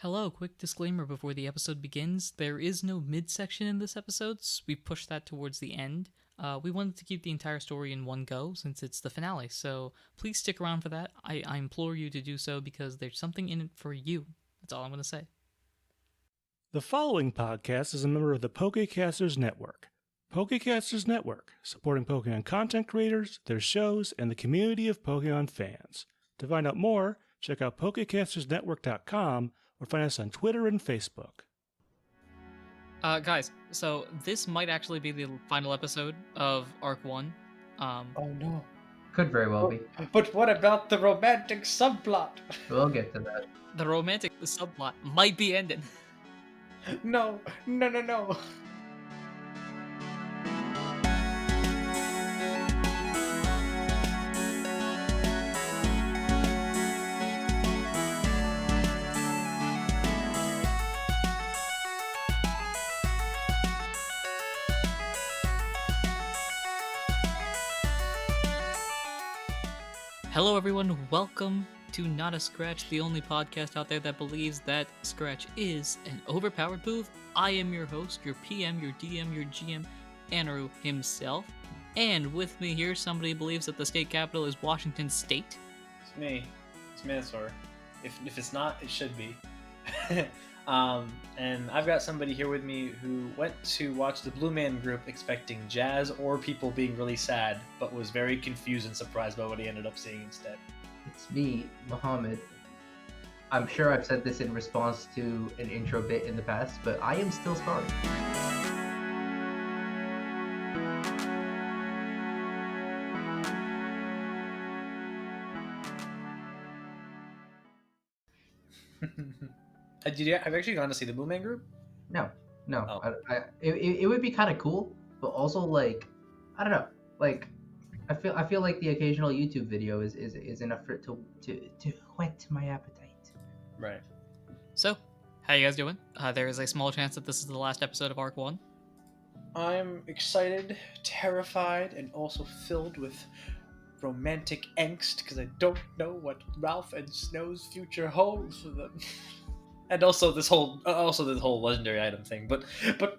Hello, quick disclaimer before the episode begins. There is no midsection in this episode, so we pushed that towards the end. We wanted to keep the entire story in one go since it's the finale, so please stick around for that. I implore you to do so because there's something in it for you. That's all I'm going to say. The following podcast is a member of the Pokecasters Network. Pokecasters Network, supporting Pokemon content creators, their shows, and the community of Pokemon fans. To find out more, check out PokecastersNetwork.com or find us on Twitter and Facebook. Guys, so this might actually be the final episode of Arc 1. Oh no. Could very well be. But what about the romantic subplot? We'll get to that. The romantic subplot might be ended. No. Hello everyone, welcome to Not a Scratch, the only podcast out there that believes that Scratch is an overpowered move. I am your host, your PM, your DM, your GM, Anirudh himself. And with me here, somebody who believes that the state capital is Washington State. It's me. It's Mansour. If it's not, it should be. And I've got somebody here with me who went to watch the Blue Man Group expecting jazz or people being really sad, but was very confused and surprised by what he ended up seeing instead. It's me, Muhammad. I'm sure I've said this in response to an intro bit in the past, but I am still sorry. Have you actually gone to see the Blue Man Group? No. Oh. It would be kind of cool, but also like, I don't know, like, I feel like the occasional YouTube video is enough for it to whet my appetite. Right. So, how you guys doing? There is a small chance that this is the last episode of Arc 1. I'm excited, terrified, and also filled with romantic angst because I don't know what Ralph and Snow's future holds for them. And also this whole legendary item thing, but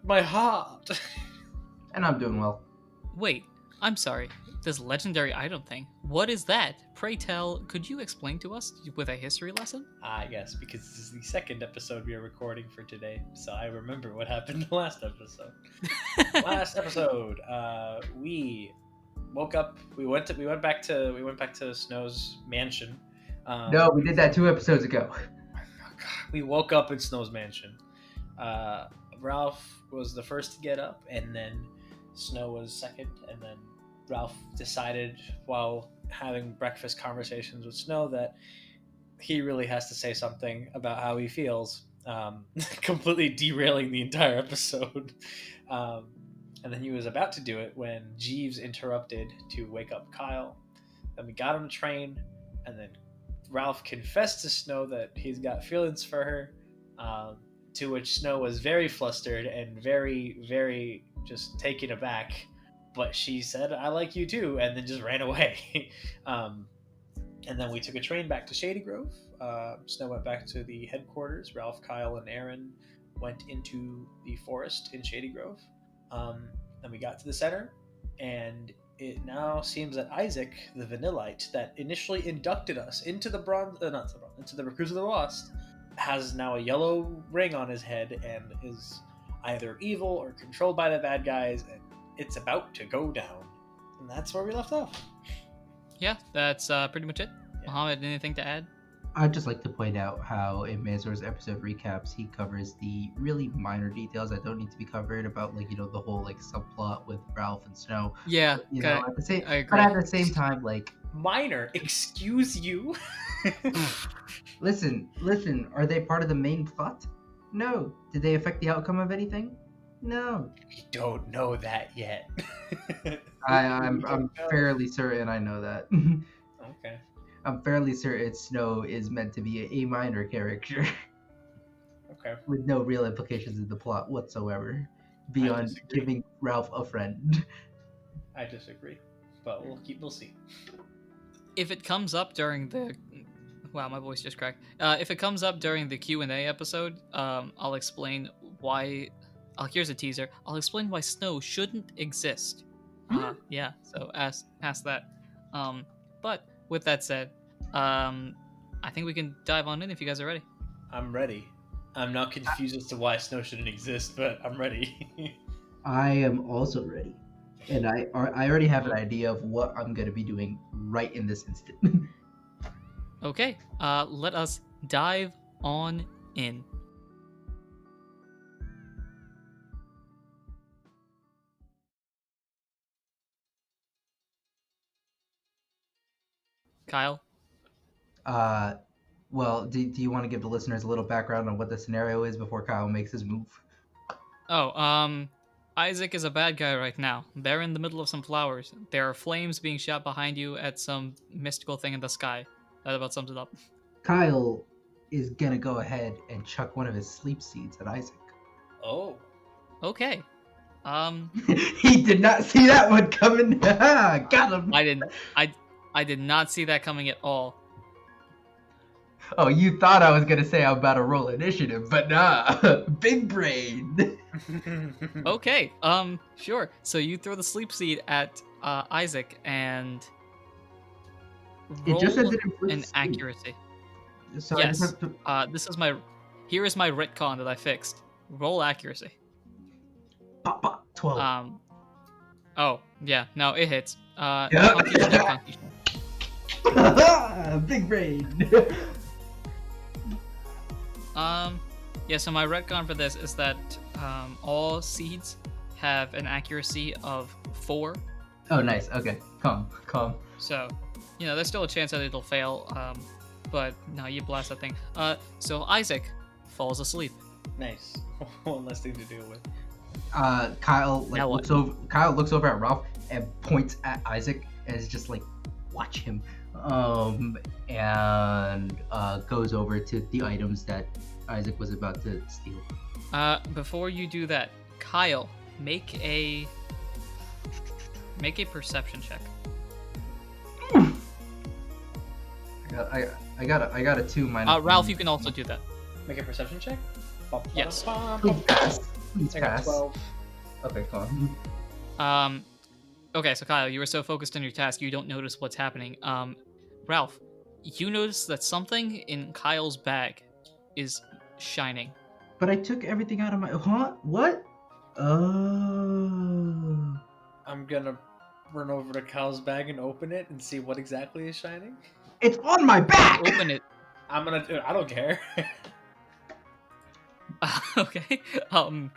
my heart. And I'm doing well. Wait, I'm sorry. This legendary item thing. What is that? Pray tell, could you explain to us with a history lesson? Yes, because this is the second episode we are recording for today, so I remember what happened in the last episode. We woke up. We went back to Snow's mansion. No, we did that 2 episodes ago. We woke up in Snow's mansion. Ralph was the first to get up, and then Snow was second, and then Ralph decided while having breakfast conversations with Snow that he really has to say something about how he feels, completely derailing the entire episode. And then he was about to do it when Jeeves interrupted to wake up Kyle. Then we got on a train, and then Ralph confessed to Snow that he's got feelings for her, to which Snow was very flustered and very, very just taken aback. But she said, "I like you too," and then just ran away. And then we took a train back to Shady Grove. Snow went back to the headquarters. Ralph, Kyle, and Aaron went into the forest in Shady Grove. Then we got to the center, and it now seems that Isaac, the Vanillite that initially inducted us into the into the Recruits of the Lost, has now a yellow ring on his head and is either evil or controlled by the bad guys, and it's about to go down. And that's where we left off. Yeah, that's pretty much it. Yeah. Muhammad, anything to add? I'd just like to point out how in Mansour's episode recaps, he covers the really minor details that don't need to be covered about, like, the whole, like, subplot with Ralph and Snow. Yeah, at the same, I agree. But at the same time, like... Minor? Excuse you? Listen, are they part of the main plot? No. Did they affect the outcome of anything? No. We don't know that yet. I'm fairly certain I know that. Okay. I'm fairly certain Snow is meant to be a minor character. Okay. With no real implications in the plot whatsoever, beyond giving Ralph a friend. I disagree, but we'll see. If it comes up during the Wow, my voice just cracked. If it comes up during the Q&A episode, I'll explain why. Here's a teaser. I'll explain why snow shouldn't exist. Yeah. So ask that. But with that said, I think we can dive on in if you guys are ready. I'm ready. I'm not confused as to why snow shouldn't exist, but I'm ready. I am also ready, and I already have an idea of what I'm gonna be doing right in this instant. Okay. Let us dive on in. Kyle. Well, do you want to give the listeners a little background on what the scenario is before Kyle makes his move? Oh, Isaac is a bad guy right now. They're in the middle of some flowers. There are flames being shot behind you at some mystical thing in the sky. That about sums it up. Kyle is gonna go ahead and chuck one of his sleep seeds at Isaac. Oh. Okay. He did not see that one coming. Got him. I did not see that coming at all. Oh, you thought I was gonna say I'm about to roll initiative, but nah. Big brain. Okay. Sure. So you throw the sleep seed at Isaac and roll It just says it an inflicts sleep. accuracy. So Yes. I just have to Here is my retcon that I fixed. Roll accuracy. pop, pop, 12. Oh yeah. No, it hits. Yeah. Constitution. Big brain. Yeah, so my retcon for this is that all seeds have an accuracy of 4. Oh, nice. Okay, calm. So, there's still a chance that it'll fail. But no, you blast that thing. So Isaac falls asleep. Nice. One less thing to deal with. Kyle Now what? Kyle looks over at Ralph and points at Isaac and is just like, watch him. And goes over to the items that Isaac was about to steal. Before you do that, Kyle, make a perception check. I got a 2 minus. Ralph, you can also do that. Make a perception check? Yes. Please pass. Please I got pass. 12. Okay, calm. Okay, so Kyle, you were so focused on your task, you don't notice what's happening. Ralph, you notice that something in Kyle's bag is shining. But I took everything out of my. Huh? What? Oh. I'm gonna run over to Kyle's bag and open it and see what exactly is shining. It's on my back. Open it. I'm gonna do it. I don't care. Okay. I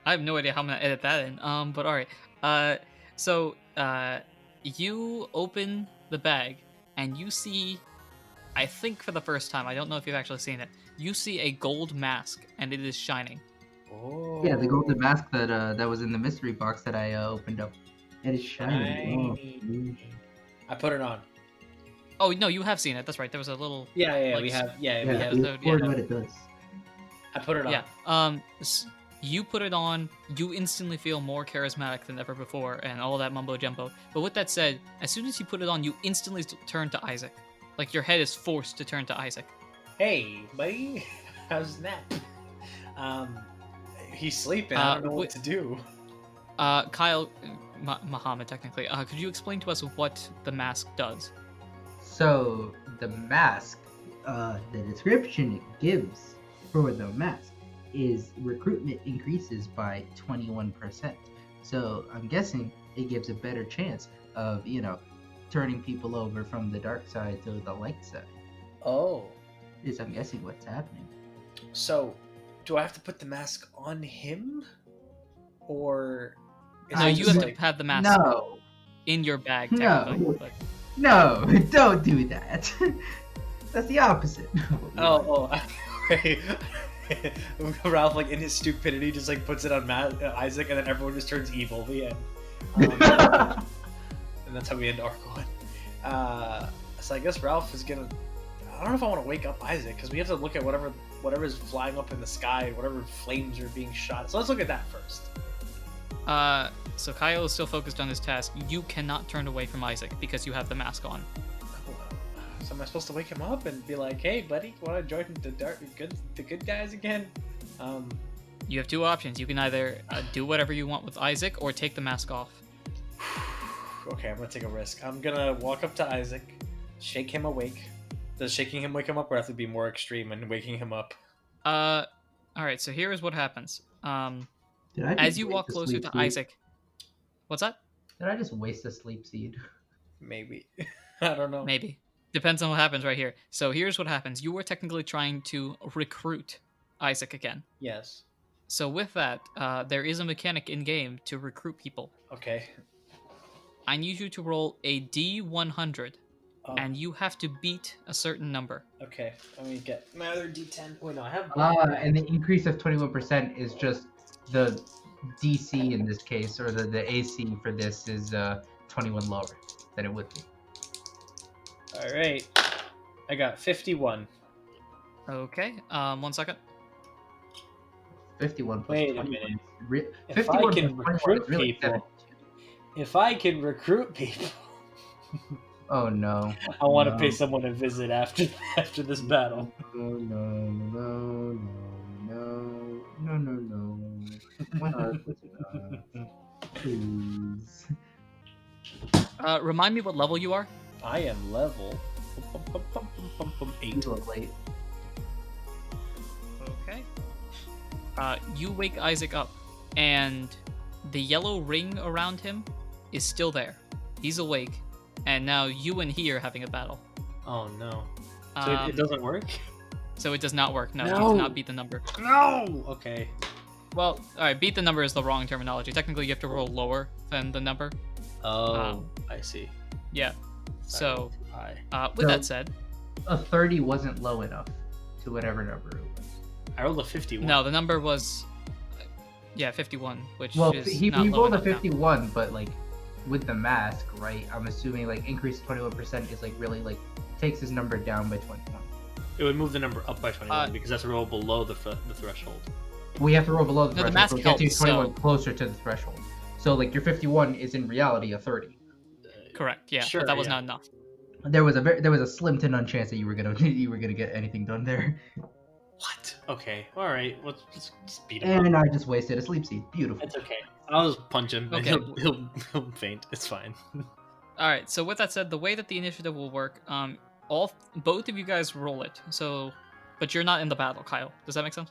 have no idea how I'm gonna edit that in. But all right. So you open the bag and you see, I think for the first time, I don't know if you've actually seen it, you see a gold mask and it is shining. Oh. Yeah, the golden mask that was in the mystery box that I opened up. It is shining. Shiny. I put it on. Oh no, you have seen it. That's right. There was a little. Yeah, like, we have. Yeah, Yeah, we have. so, record yeah. what it does. I put it on. Yeah. You put it on. You instantly feel more charismatic than ever before, and all that mumbo jumbo. But with that said, as soon as you put it on, you instantly turn to Isaac. Like your head is forced to turn to Isaac. Hey, buddy, how's that? He's sleeping. I don't know what to do. Kyle, Muhammad, technically. Could you explain to us what the mask does? So the mask, the description it gives for the mask is recruitment increases by 21%. So I'm guessing it gives a better chance of, turning people over from the dark side to the light side. Oh. Is I'm guessing what's happening. So, do I have to put the mask on him? Or... No, you have to have the mask No, in your bag, No. technically. But... no, don't do that. That's the opposite. Oh. Ralph, like, in his stupidity, just, like, puts it on Isaac, and then everyone just turns evil. The end. And that's how we end Arc 1. So I guess Ralph is gonna... I don't know if I want to wake up Isaac, because we have to look at whatever is flying up in the sky, whatever flames are being shot. So let's look at that first. So Kyle is still focused on his task. You cannot turn away from Isaac because you have the mask on. So am I supposed to wake him up and be like, "Hey, buddy, want to join the good guys again?" You have two options. You can either do whatever you want with Isaac or take the mask off. Okay, I'm gonna take a risk. I'm gonna walk up to Isaac, shake him awake. Does shaking him wake him up, or have to be more extreme and waking him up? All right. So here is what happens. Did I As just you waste walk a closer sleep to seed? Isaac, what's that? Did I just waste a sleep seed? Maybe. I don't know. Maybe. Depends on what happens right here. So here's what happens. You were technically trying to recruit Isaac again. Yes. So with that, there is a mechanic in game to recruit people. Okay. I need you to roll a D100, Oh, and you have to beat a certain number. okay. Let me get my other D10. Wait, no, I have. And the increase of 21% is just the DC in this case, or the AC for this is 21 lower than it would be. All right. I got 51. Okay. 1 second. 51 plus Wait a 21. minute. If 51 I can plus 21 recruit is really people, 72. if I can recruit people, Oh no. I want to No. pay someone a visit after this battle. No. Why not? Please. Remind me what level you are. I am level 8. You are late. Okay. You wake Isaac up, and the yellow ring around him is still there. He's awake, and now you and he are having a battle. Oh no! So it doesn't work. So it does not work. No, you No. cannot beat the number. No. Okay. Well, all right. Beat the number is the wrong terminology. Technically, you have to roll lower than the number. Oh, I see. Yeah. So, Too high. with So- that said, A 30 wasn't low enough to whatever number it was. I rolled a 51. no, the number was, 51, which Well, is he not low rolled a enough now. 51, but like with the mask, right? I'm assuming like increase 21% is like really like takes his number down by 21. It would move the number up by 21 because that's a roll below the threshold. We have to roll below the No, the threshold mask to get you helps, 21 so- closer to the threshold. So like your 51 is in reality a 30. Correct. Yeah, Sure, but that was yeah. not enough. There was a slim to none chance that you were gonna get anything done there. What? Okay. All right. Let's just beat him. And I just wasted a sleep seed. Beautiful. It's okay. I'll just punch him. And Okay. he'll faint. It's fine. All right. So with that said, the way that the initiative will work, both of you guys roll it. So, but you're not in the battle, Kyle. Does that make sense?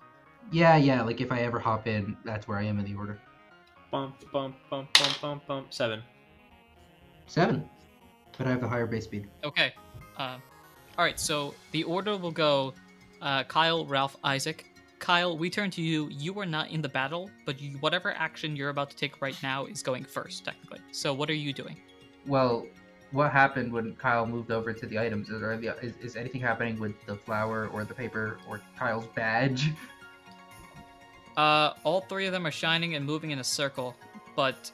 Yeah. Like if I ever hop in, that's where I am in the order. Bump. 7. 7. But I have the higher base speed. Okay. All right. So the order will go: Kyle, Ralph, Isaac. Kyle, we turn to you. You are not in the battle, but whatever action you're about to take right now is going first, technically. So what are you doing? Well, what happened when Kyle moved over to the items? Is anything happening with the flower or the paper or Kyle's badge? All three of them are shining and moving in a circle, but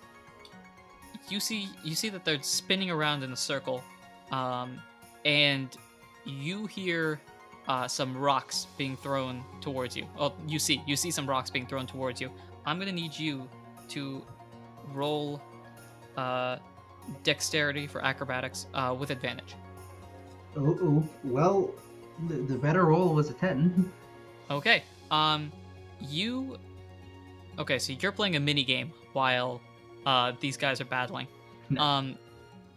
you see that they're spinning around in a circle, and you hear some rocks being thrown towards you. Oh, you see some rocks being thrown towards you. I'm gonna need you to roll dexterity for acrobatics with advantage. Oh. Well, the better roll was a 10. Okay. Okay, so you're playing a mini game while these guys are battling. No.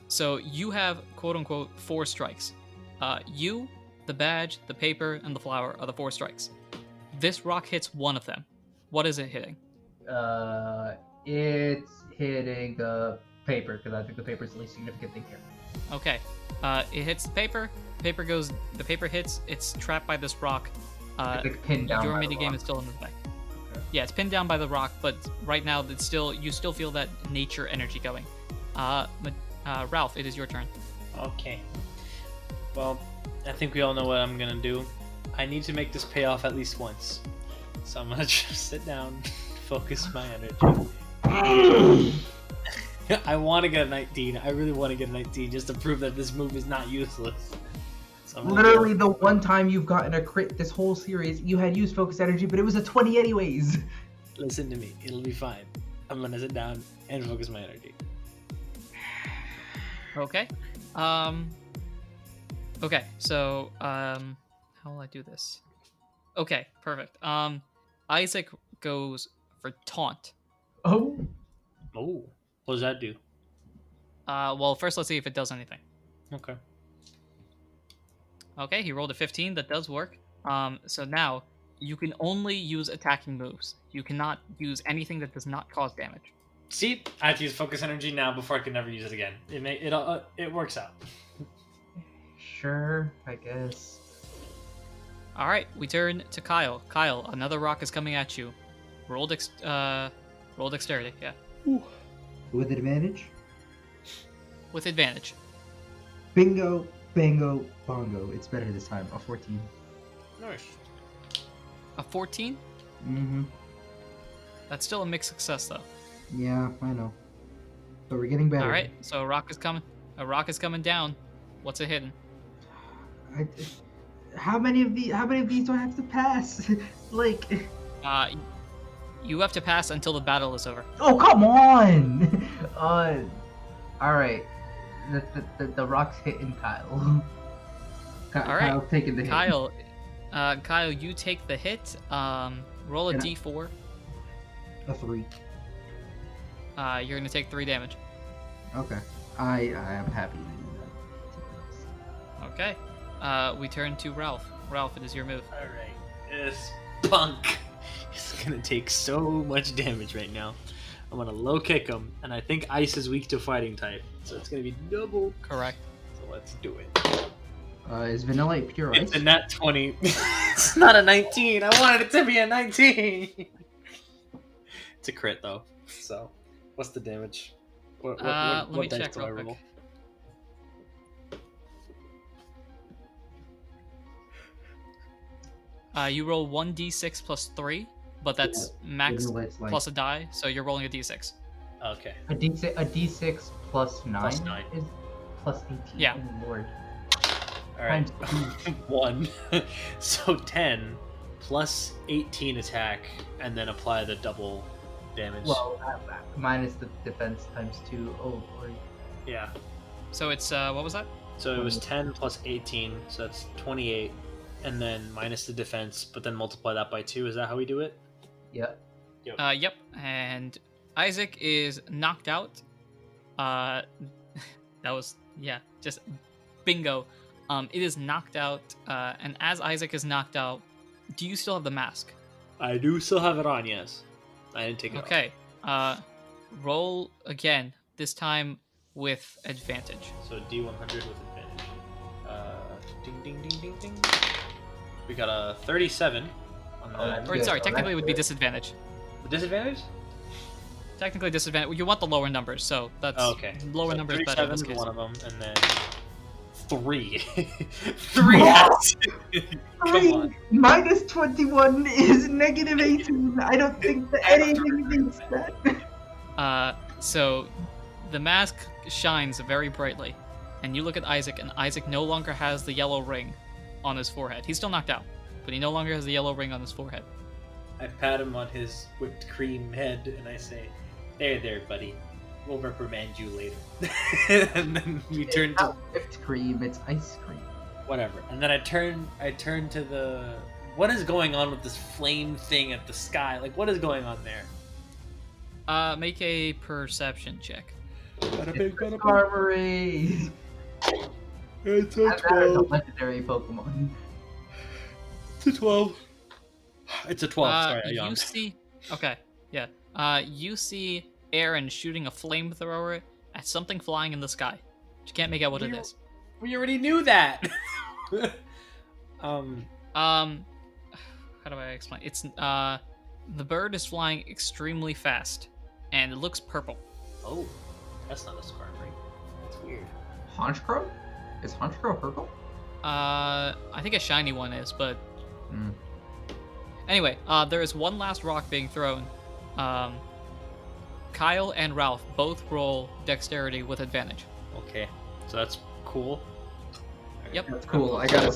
So you have quote unquote 4 strikes. You, the badge, the paper, and the flower are the 4 strikes. This rock hits one of them. What is it hitting? It's hitting the paper because I think the paper is the least significant thing here. Okay. It hits the paper. The paper hits. It's trapped by this rock. It's like pinned down. Your by the mini game rock. is still in the back. Okay. Yeah, it's pinned down by the rock, but right now you still feel that nature energy going. Ralph, it is your turn. Okay. Well, I think we all know what I'm gonna do. I need to make this pay off at least once. So I'm gonna just sit down, focus my energy. I want to get a 19. I really want to get a 19 just to prove that this move is not useless. So I'm gonna Literally, the one time you've gotten a crit this whole series, you had used focus energy, but it was a 20 anyways. listen to me. It'll be fine. I'm gonna sit down and focus my energy. Okay. Okay, so how will I do this? Okay, perfect. Isaac goes for taunt. Oh, Oh, what does that do? Well, first let's see if it does anything. Okay. Okay, he rolled a 15. That does work. So now you can only use attacking moves. You cannot use anything that does not cause damage. See, I have to use focus energy now before I can never use it again. It works out. sure, I guess. All right, we turn to Kyle. Kyle, another rock is coming at you. Roll dexterity. Yeah, With advantage? with advantage. Bingo, bango, bongo. It's better this time. A 14. Nice. A 14. Mm-hmm. That's still a mixed success though. Yeah, I know. But we're getting better. All right, so a rock is coming. A rock is coming down. What's it hitting? How many of these do I have to pass? Like, You have to pass until the battle is over. oh come on! All right. The rock's hitting Kyle. All right, Kyle's taking the hit. Kyle, you take the hit. Roll a Can I- d4. A 3. You're gonna take 3 damage. Okay. I am happy to do that. Okay. We turn to Ralph. Ralph, it is your move. Alright. This punk is gonna take so much damage right now. I'm gonna low kick him, and I think ice is weak to fighting type, so it's gonna be double. Correct. So let's do it. Is Vanilla pure ice? It's a nat 20. It's not a 19. I wanted it to be a 19. It's a crit though. So, what's the damage? What Let me dice check do real I quick. roll? You roll 1d6 plus 3, but that's max Vanilla's like plus a die, so you're rolling a d6. Okay. a d6 plus 9, Plus 9. is plus 18. Yeah. Oh, Lord. All right. Times 1. So 10 plus 18 attack, and then apply the double damage. Well, minus the defense times 2. Oh Lord. Yeah. So it's what was that? So it was 10 plus 18, so that's 28, and then minus the defense, but then multiply that by 2. Is that how we do it? Yep. Yep. And Isaac is knocked out. That was just bingo. It is knocked out, and as Isaac is knocked out, do you still have the mask? I do still have it on, yes. I didn't take it off. Okay. Roll again. This time with advantage. So D100 with advantage. Ding, ding, ding, ding, ding. We got a 37 on Oh, that. Or Yeah, sorry, so technically it that's would be good. disadvantage. With disadvantage? Technically disadvantage. You want the lower numbers, so that's Oh, okay. lower So number is better in 37 this is case. one of them, and then 3. 3 hits! Come 3 on. minus 21 is negative 18. I don't think that anything beats that. So the mask shines very brightly, and you look at Isaac, and Isaac no longer has the yellow ring on his forehead. He's still knocked out, but he no longer has the yellow ring on his forehead. I pat him on his whipped cream head, and I say, there, buddy. We'll reprimand you later. And then we turn It's to... not whipped cream, it's ice cream. Whatever. And then I turn to the... What is going on with this flame thing at the sky? Like, what is going on there? Make a perception check. Armory! It's That is a legendary Pokemon. It's a 12. It's a 12. Sorry, I You yawned. see, okay, yeah. You see Aaron shooting a flamethrower at something flying in the sky. You can't make out what it is. We already knew that. How do I explain? It's the bird is flying extremely fast, and it looks purple. Oh, that's not a spark ring. That's weird. Honchkrow? Is Honchkrow purple? I think a shiny one is, but Hmm. anyway, there is one last rock being thrown. Kyle and Ralph both roll dexterity with advantage. Okay, so that's cool. Yep. That's cool. I got a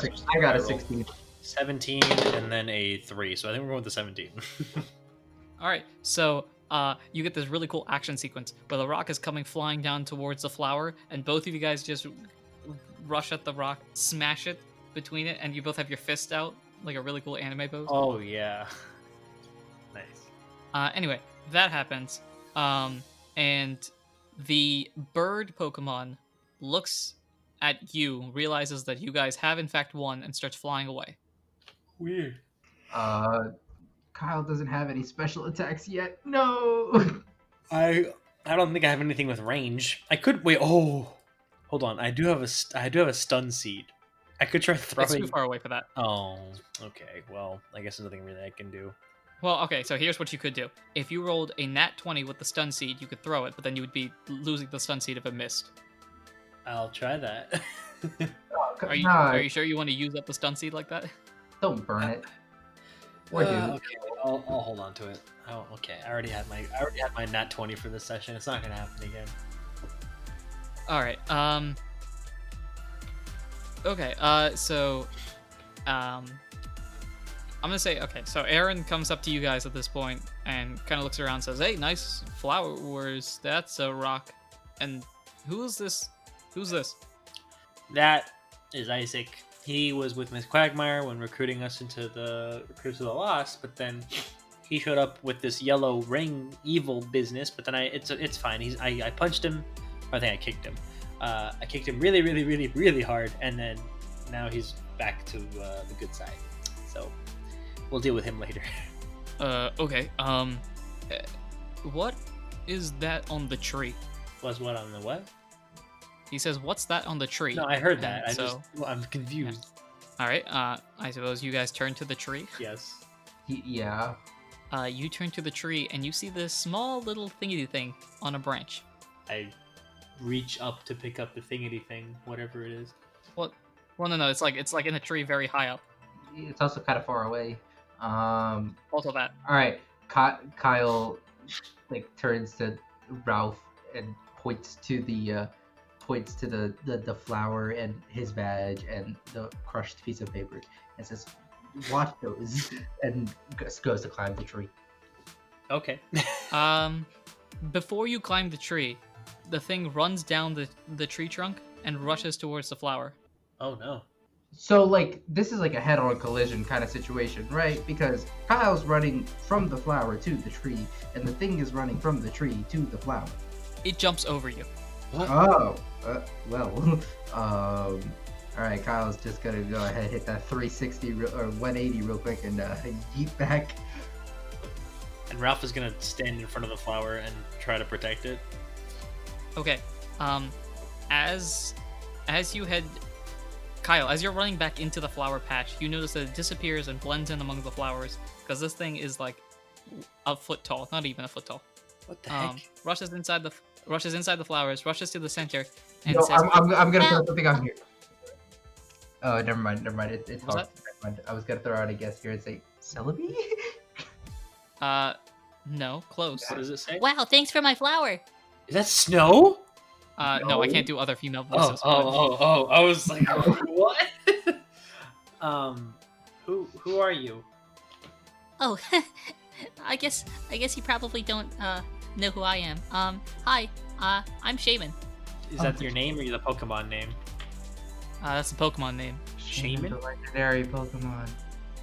16. 17 and then a 3, so I think we're going with the 17. All right, so you get this really cool action sequence where the rock is coming flying down towards the flower, and both of you guys just rush at the rock, smash it between it, and you both have your fist out, like a really cool anime pose. Oh yeah. Nice. Anyway, that happens. And the bird Pokemon looks at you, realizes that you guys have in fact won, and starts flying away. Weird. Kyle doesn't have any special attacks yet. No. I don't think I have anything with range. I could wait. Oh, hold on. I do have a stun seed. I could try It's throwing. too far away for that. Oh, okay. Well, I guess there's nothing really I can do. Well, okay, so here's what you could do. If you rolled a nat 20 with the stun seed, you could throw it, but then you would be losing the stun seed if it missed. I'll try that. Are you sure you want to use up the stun seed like that? Don't burn it. Or do. Okay, I'll hold on to it. Oh, okay. I already had my nat 20 for this session. It's not gonna happen again. All right. Okay. I'm gonna say okay. So Aaron comes up to you guys at this point and kind of looks around, and says, "Hey, nice flowers. That's a rock." And who's this? Who's this? That is Isaac. He was with Miss Quagmire when recruiting us into the Recruits of the Lost, but then he showed up with this yellow ring evil business. But then it's fine. I punched him. Or I think I kicked him. I kicked him really, really, really, really hard, and then now he's back to the good side. So we'll deal with him later. Okay. What is that on the tree? Was what on the what? He says, "What's that on the tree?" No, I heard that. And I'm confused. All right. I suppose you guys turn to the tree. Yes. Yeah. You turn to the tree and you see this small little thingy thing on a branch. I reach up to pick up the thingity thing, whatever it is. What? Well, no. It's like in a tree very high up. It's also kind of far away. Also that. All right. Kyle turns to Ralph and points to the flower and his badge and the crushed piece of paper and says, "Watch those," and goes to climb the tree. Okay. Before you climb the tree, the thing runs down the tree trunk and rushes towards the flower. Oh no. So this is like a head-on collision kind of situation, right? Because Kyle's running from the flower to the tree, and the thing is running from the tree to the flower. It jumps over you. What? Oh, well. All right, Kyle's just gonna go ahead and hit that 360 or 180 real quick and yeet back. And Ralph is gonna stand in front of the flower and try to protect it. Okay. As you head, Kyle, as you're running back into the flower patch, you notice that it disappears and blends in among the flowers because this thing is like a foot tall, not even a foot tall. What the heck? Rushes inside the flowers, rushes to the center, and No, says, I'm gonna throw something on here. Oh, never mind. It's What's hard. Never mind. I was gonna throw out a guess here and say Celebi. No, close. What does it say? Wow, thanks for my flower. Is that Snow? No, I can't do other female voices. but- I was like, what? Who are you? Oh, I guess you probably don't know who I am. Hi, I'm Shaman. Is that your name or the Pokemon name? That's the Pokemon name. Shaman? The legendary Pokemon.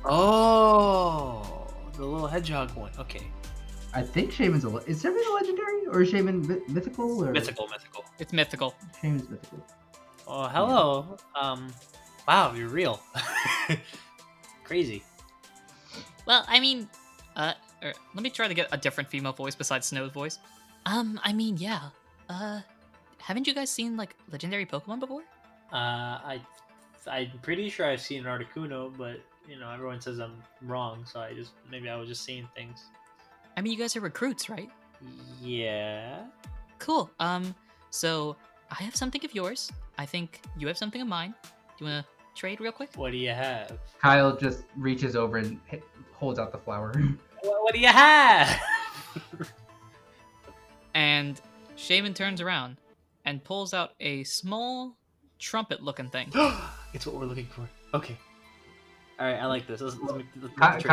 Oh, the little hedgehog one. Okay. I think Shaman's is Shaman a legendary or is Shaman mythical or Mythical. It's mythical. Shaman's mythical. Oh, hello. Wow, you're real. Crazy. Well, I mean, Let me try to get a different female voice besides Snow's voice. I mean, yeah. Haven't you guys seen like legendary Pokemon before? I'm pretty sure I've seen an Articuno, but everyone says I'm wrong, so maybe I was just seeing things. I mean, you guys are recruits, right? Yeah. Cool. So I have something of yours. I think you have something of mine. Do you wanna trade real quick? What do you have? Kyle just reaches over and holds out the flower. What do you have? And Shaman turns around and pulls out a small trumpet-looking thing. It's what we're looking for. Okay. All right, I like this. Let's make the trade.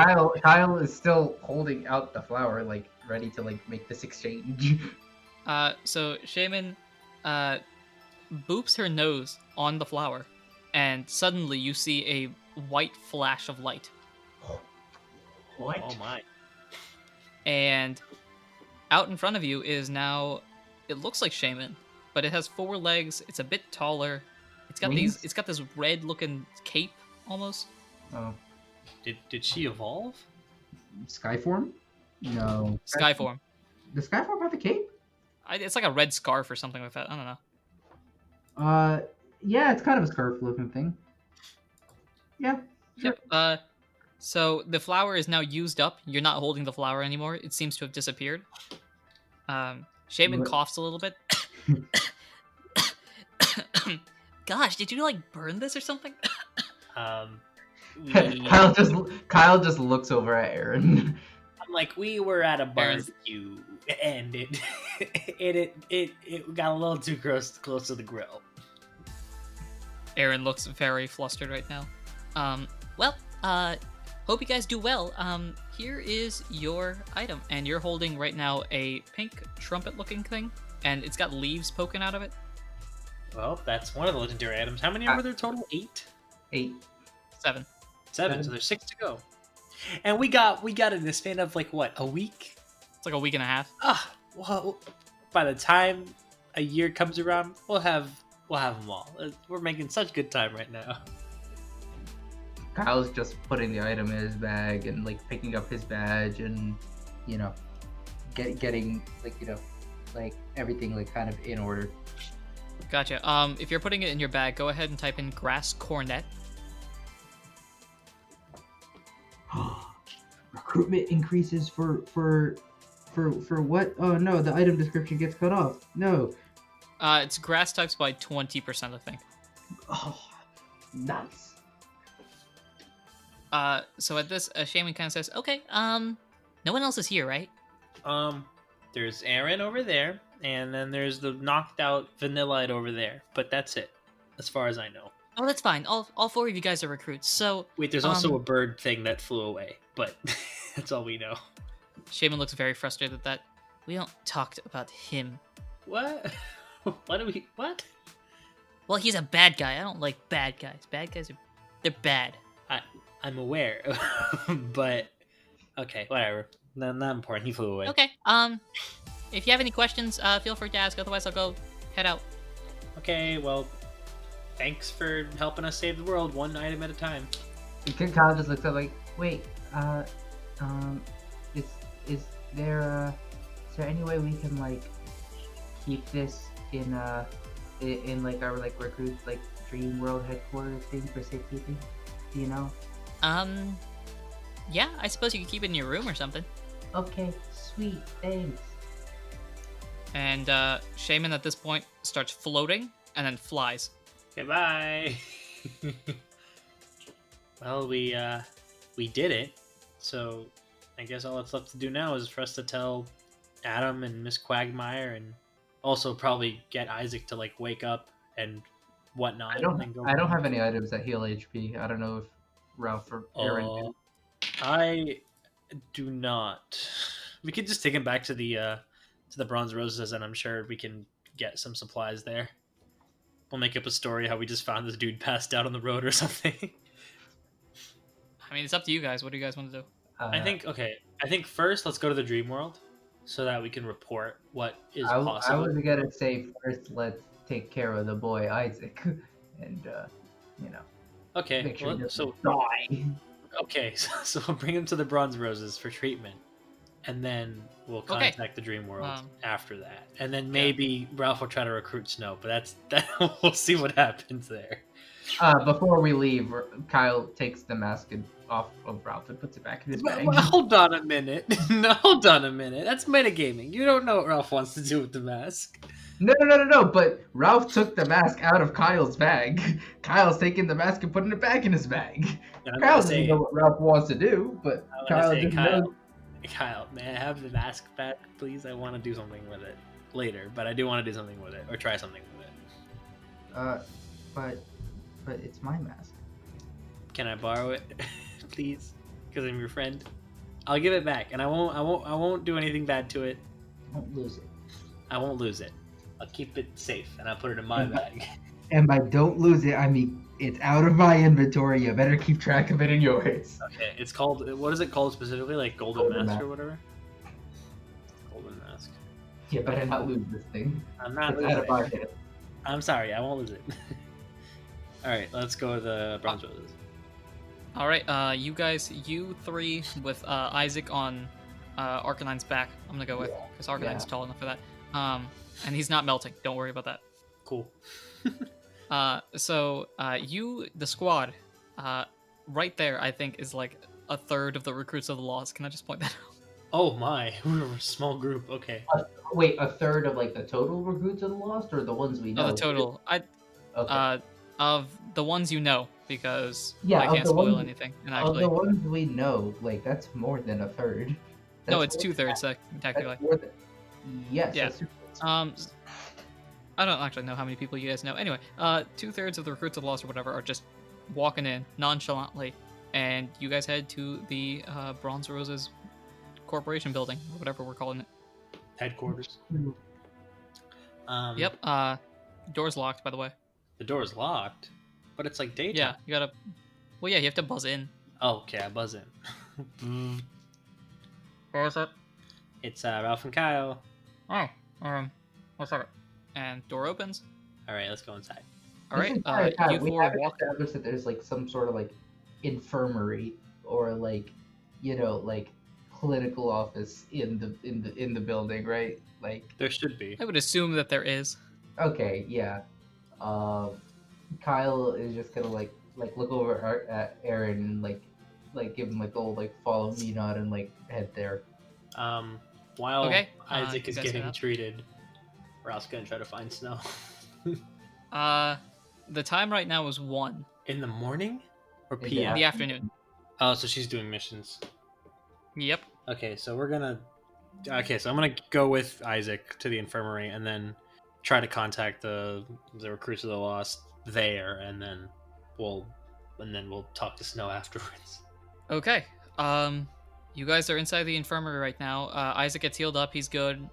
Kyle is still holding out the flower, ready to make this exchange. So Shaman boops her nose on the flower, and suddenly you see a white flash of light. What? Oh my. And out in front of you is now, it looks like Shaman, but it has 4 legs. It's a bit taller. It's got Wings? it's got this red looking cape almost. Oh, Did she evolve? Skyform? No. Skyform. Does Skyform have a cape? It's like a red scarf or something like that. I don't know. Yeah, it's kind of a scarf-looking thing. Yeah. Sure. Yep. So the flower is now used up. You're not holding the flower anymore. It seems to have disappeared. Shaman What? coughs a little bit. Gosh, did you like burn this or something? We, Kyle just looks over at Aaron. I'm like, we were at a Aaron's- barbecue, and it got a little too close to the grill. Aaron looks very flustered right now. Hope you guys do well. Here is your item, and you're holding right now a pink trumpet-looking thing, and it's got leaves poking out of it. Well, that's one of the legendary items. How many were there total? 8? 8. 7. 7. So there's 6 to go. And we got it in the span of like what, a week? It's like a week and a half. Well, by the time a year comes around, we'll have them all. We're making such good time right now. Kyle's just putting the item in his bag and like picking up his badge and getting like everything like kind of in order. Gotcha. If you're putting it in your bag, go ahead and type in grass cornet. Recruitment increases for what? Oh no, the item description gets cut off. No. It's grass types by 20%, I think. Oh, nice. So at this, Shaman kind of says, "Okay, no one else is here, right?" There's Aaron over there, and then there's the knocked out Vanillite over there. But that's it, as far as I know. Oh, that's fine. All 4 of you guys are recruits. So Wait, there's also a bird thing that flew away, but that's all we know. Shaman looks very frustrated at that. We don't talk about him. What? What? Well, he's a bad guy. I don't like bad guys. Bad guys they're bad. I'm aware, but okay, whatever. Not important. He flew away. Okay. If you have any questions, feel free to ask. Otherwise, I'll go head out. Okay, well, thanks for helping us save the world one item at a time. Kyle just looks up like, wait, is there any way we can like keep this in like our like recruit like dream world headquarters thing for safekeeping? Do you know? Yeah, I suppose you could keep it in your room or something. Okay, sweet, thanks. And Shaman at this point starts floating and then flies. Goodbye. Well, we did it. So I guess all that's left to do now is for us to tell Adam and Miss Quagmire, and also probably get Isaac to like wake up and whatnot. I don't and have any items that heal HP. I don't know if Ralph or Aaron do. I do not. We could just take him back to the Bronze Roses, and I'm sure we can get some supplies there. We'll make up a story how we just found this dude passed out on the road or something. I mean, it's up to you guys. What do you guys want to do? I think first let's go to the dream world so that we can report what is possible. I was gonna say first let's take care of the boy Isaac, and Okay, make sure well, he doesn't so die. okay, so we'll bring him to the Bronze Roses for treatment, and then we'll contact the Dream World after that, and then maybe Ralph will try to recruit Snow, but we'll see what happens there. Before we leave, Kyle takes the mask off of Ralph and puts it back in his bag. Well, hold on a minute. No, hold on a minute. That's metagaming. You don't know what Ralph wants to do with the mask. No, but Ralph took the mask out of Kyle's bag. Kyle's taking the mask and putting it back in his bag. Kyle doesn't know what Ralph wants to do, but Kyle doesn't know. Kyle, may I have the mask back, please? I want to do something with it later, but I do want to do something with it, or try something with it. But it's my mask. Can I borrow it, please? Because I'm your friend. I'll give it back, and I won't do anything bad to it. Won't lose it. I won't lose it. I'll keep it safe, and I'll put it in my bag. And by don't lose it, I mean it's out of my inventory. You better keep track of it in yours. Okay, it's called. What is it called specifically? Like Golden Mask or whatever. Golden Mask. You better not lose this thing. I'm not It's losing out of our it. hand. I'm sorry, I won't lose it. All right, let's go to the Bronze Roses. All right, you three with Isaac on Arcanine's back. I'm gonna go with because Arcanine's tall enough for that. And he's not melting. Don't worry about that. Cool. So the squad, right there, I think is like a third of the recruits of the Lost. Can I just point that out? Oh my, we're a small group. Okay. Wait, a third of like the total recruits of the Lost, or the ones we know? No, the total. Okay. Of the ones you know, because Yeah, I of can't the spoil ones- anything. And Of actually, the ones we know, like that's more than a third. no, That's it's more than 2/3 technically. That's more than... Yes. Yeah. That's... I don't actually know how many people you guys know. Anyway, 2/3 of the recruits of the Lost or whatever are just walking in nonchalantly, and you guys head to the Bronze Roses Corporation building, or whatever we're calling it. Headquarters. Yep. Door's locked, by the way. The door's locked, but it's like daytime. Yeah, you gotta. Well, yeah, you have to buzz in. Oh, okay, I buzz in. What was it? It's Ralph and Kyle. Oh, what's up? And door opens. All right, let's go inside. All right, you we four haven't walk. established that there's like some sort of like infirmary or like like clinical office in the building, right? Like There should be. I would assume that there is. okay, yeah. Kyle is just gonna like look over at Aaron and like give him like the old like follow me nod and like head there. While Okay, Isaac you is guys getting head out. treated, Ralph's gonna try to find Snow. The time right now is 1 In the morning or In the in PM? the afternoon. Oh, so she's doing missions. Yep. Okay, so we're gonna. Okay, so I'm gonna go with Isaac to the infirmary and then try to contact the recruits of the Lost there, and then we'll talk to Snow afterwards. Okay. You guys are inside the infirmary right now. Isaac gets healed up. He's good.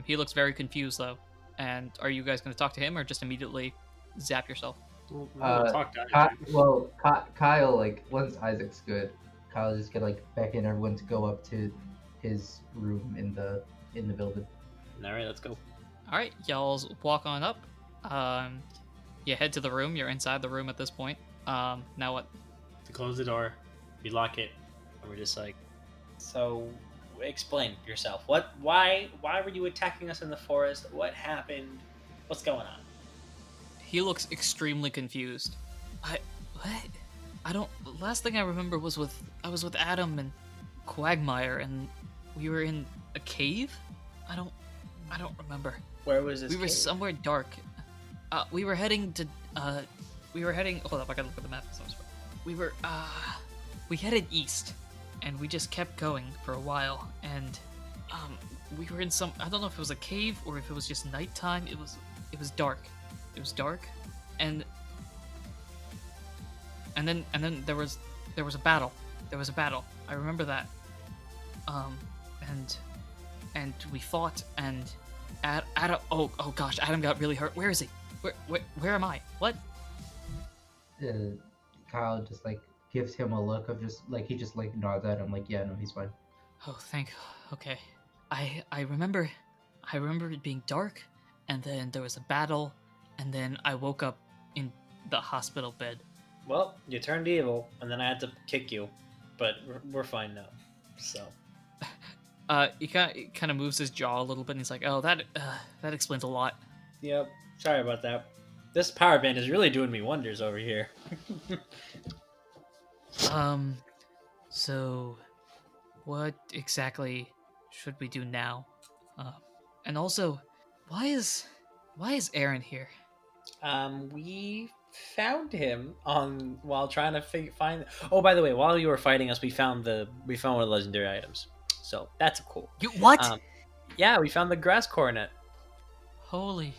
He looks very confused though. And are you guys going to talk to him or just immediately zap yourself? We'll Uh, talk to Isaac. Kyle like once Isaac's good, Kyle's just gonna like beckon everyone to go up to his room in the building. All right, let's go. All right, y'all walk on up. You head to the room. You're inside the room at this point. Now what? To close the door, we lock it, and we're just like. So, explain yourself. Why were you attacking us in the forest? What happened? What's going on? He looks extremely confused. What? I don't. Last thing I remember was I was with Adam and Quagmire, and we were in a cave. I don't remember. Where was this? We were cave? somewhere dark. We were heading to. Hold up, I gotta look at the map. We headed east, and we just kept going for a while, and we were in some. I don't know if it was a cave or if it was just nighttime. It was dark. It was dark, and then there was a battle. There was a battle. I remember that. And we fought, and Adam. Oh gosh, Adam got really hurt. Where is he? Where am I? What? Kyle just like gives him a look of just like he just like nods at him like yeah no he's fine. Oh, okay. I remember it being dark, and then there was a battle, and then I woke up in the hospital bed. Well, you turned evil, and then I had to kick you, but we're fine now. So. He kind of moves his jaw a little bit, and he's like, "Oh, that explains a lot." Yep. Sorry about that. This power band is really doing me wonders over here. So, what exactly should we do now? And also, why is Aaron here? We found him while trying to find. Oh, by the way, while you were fighting us, we found one of the legendary items. So that's cool. You what? Yeah, we found the grass coronet. Holy!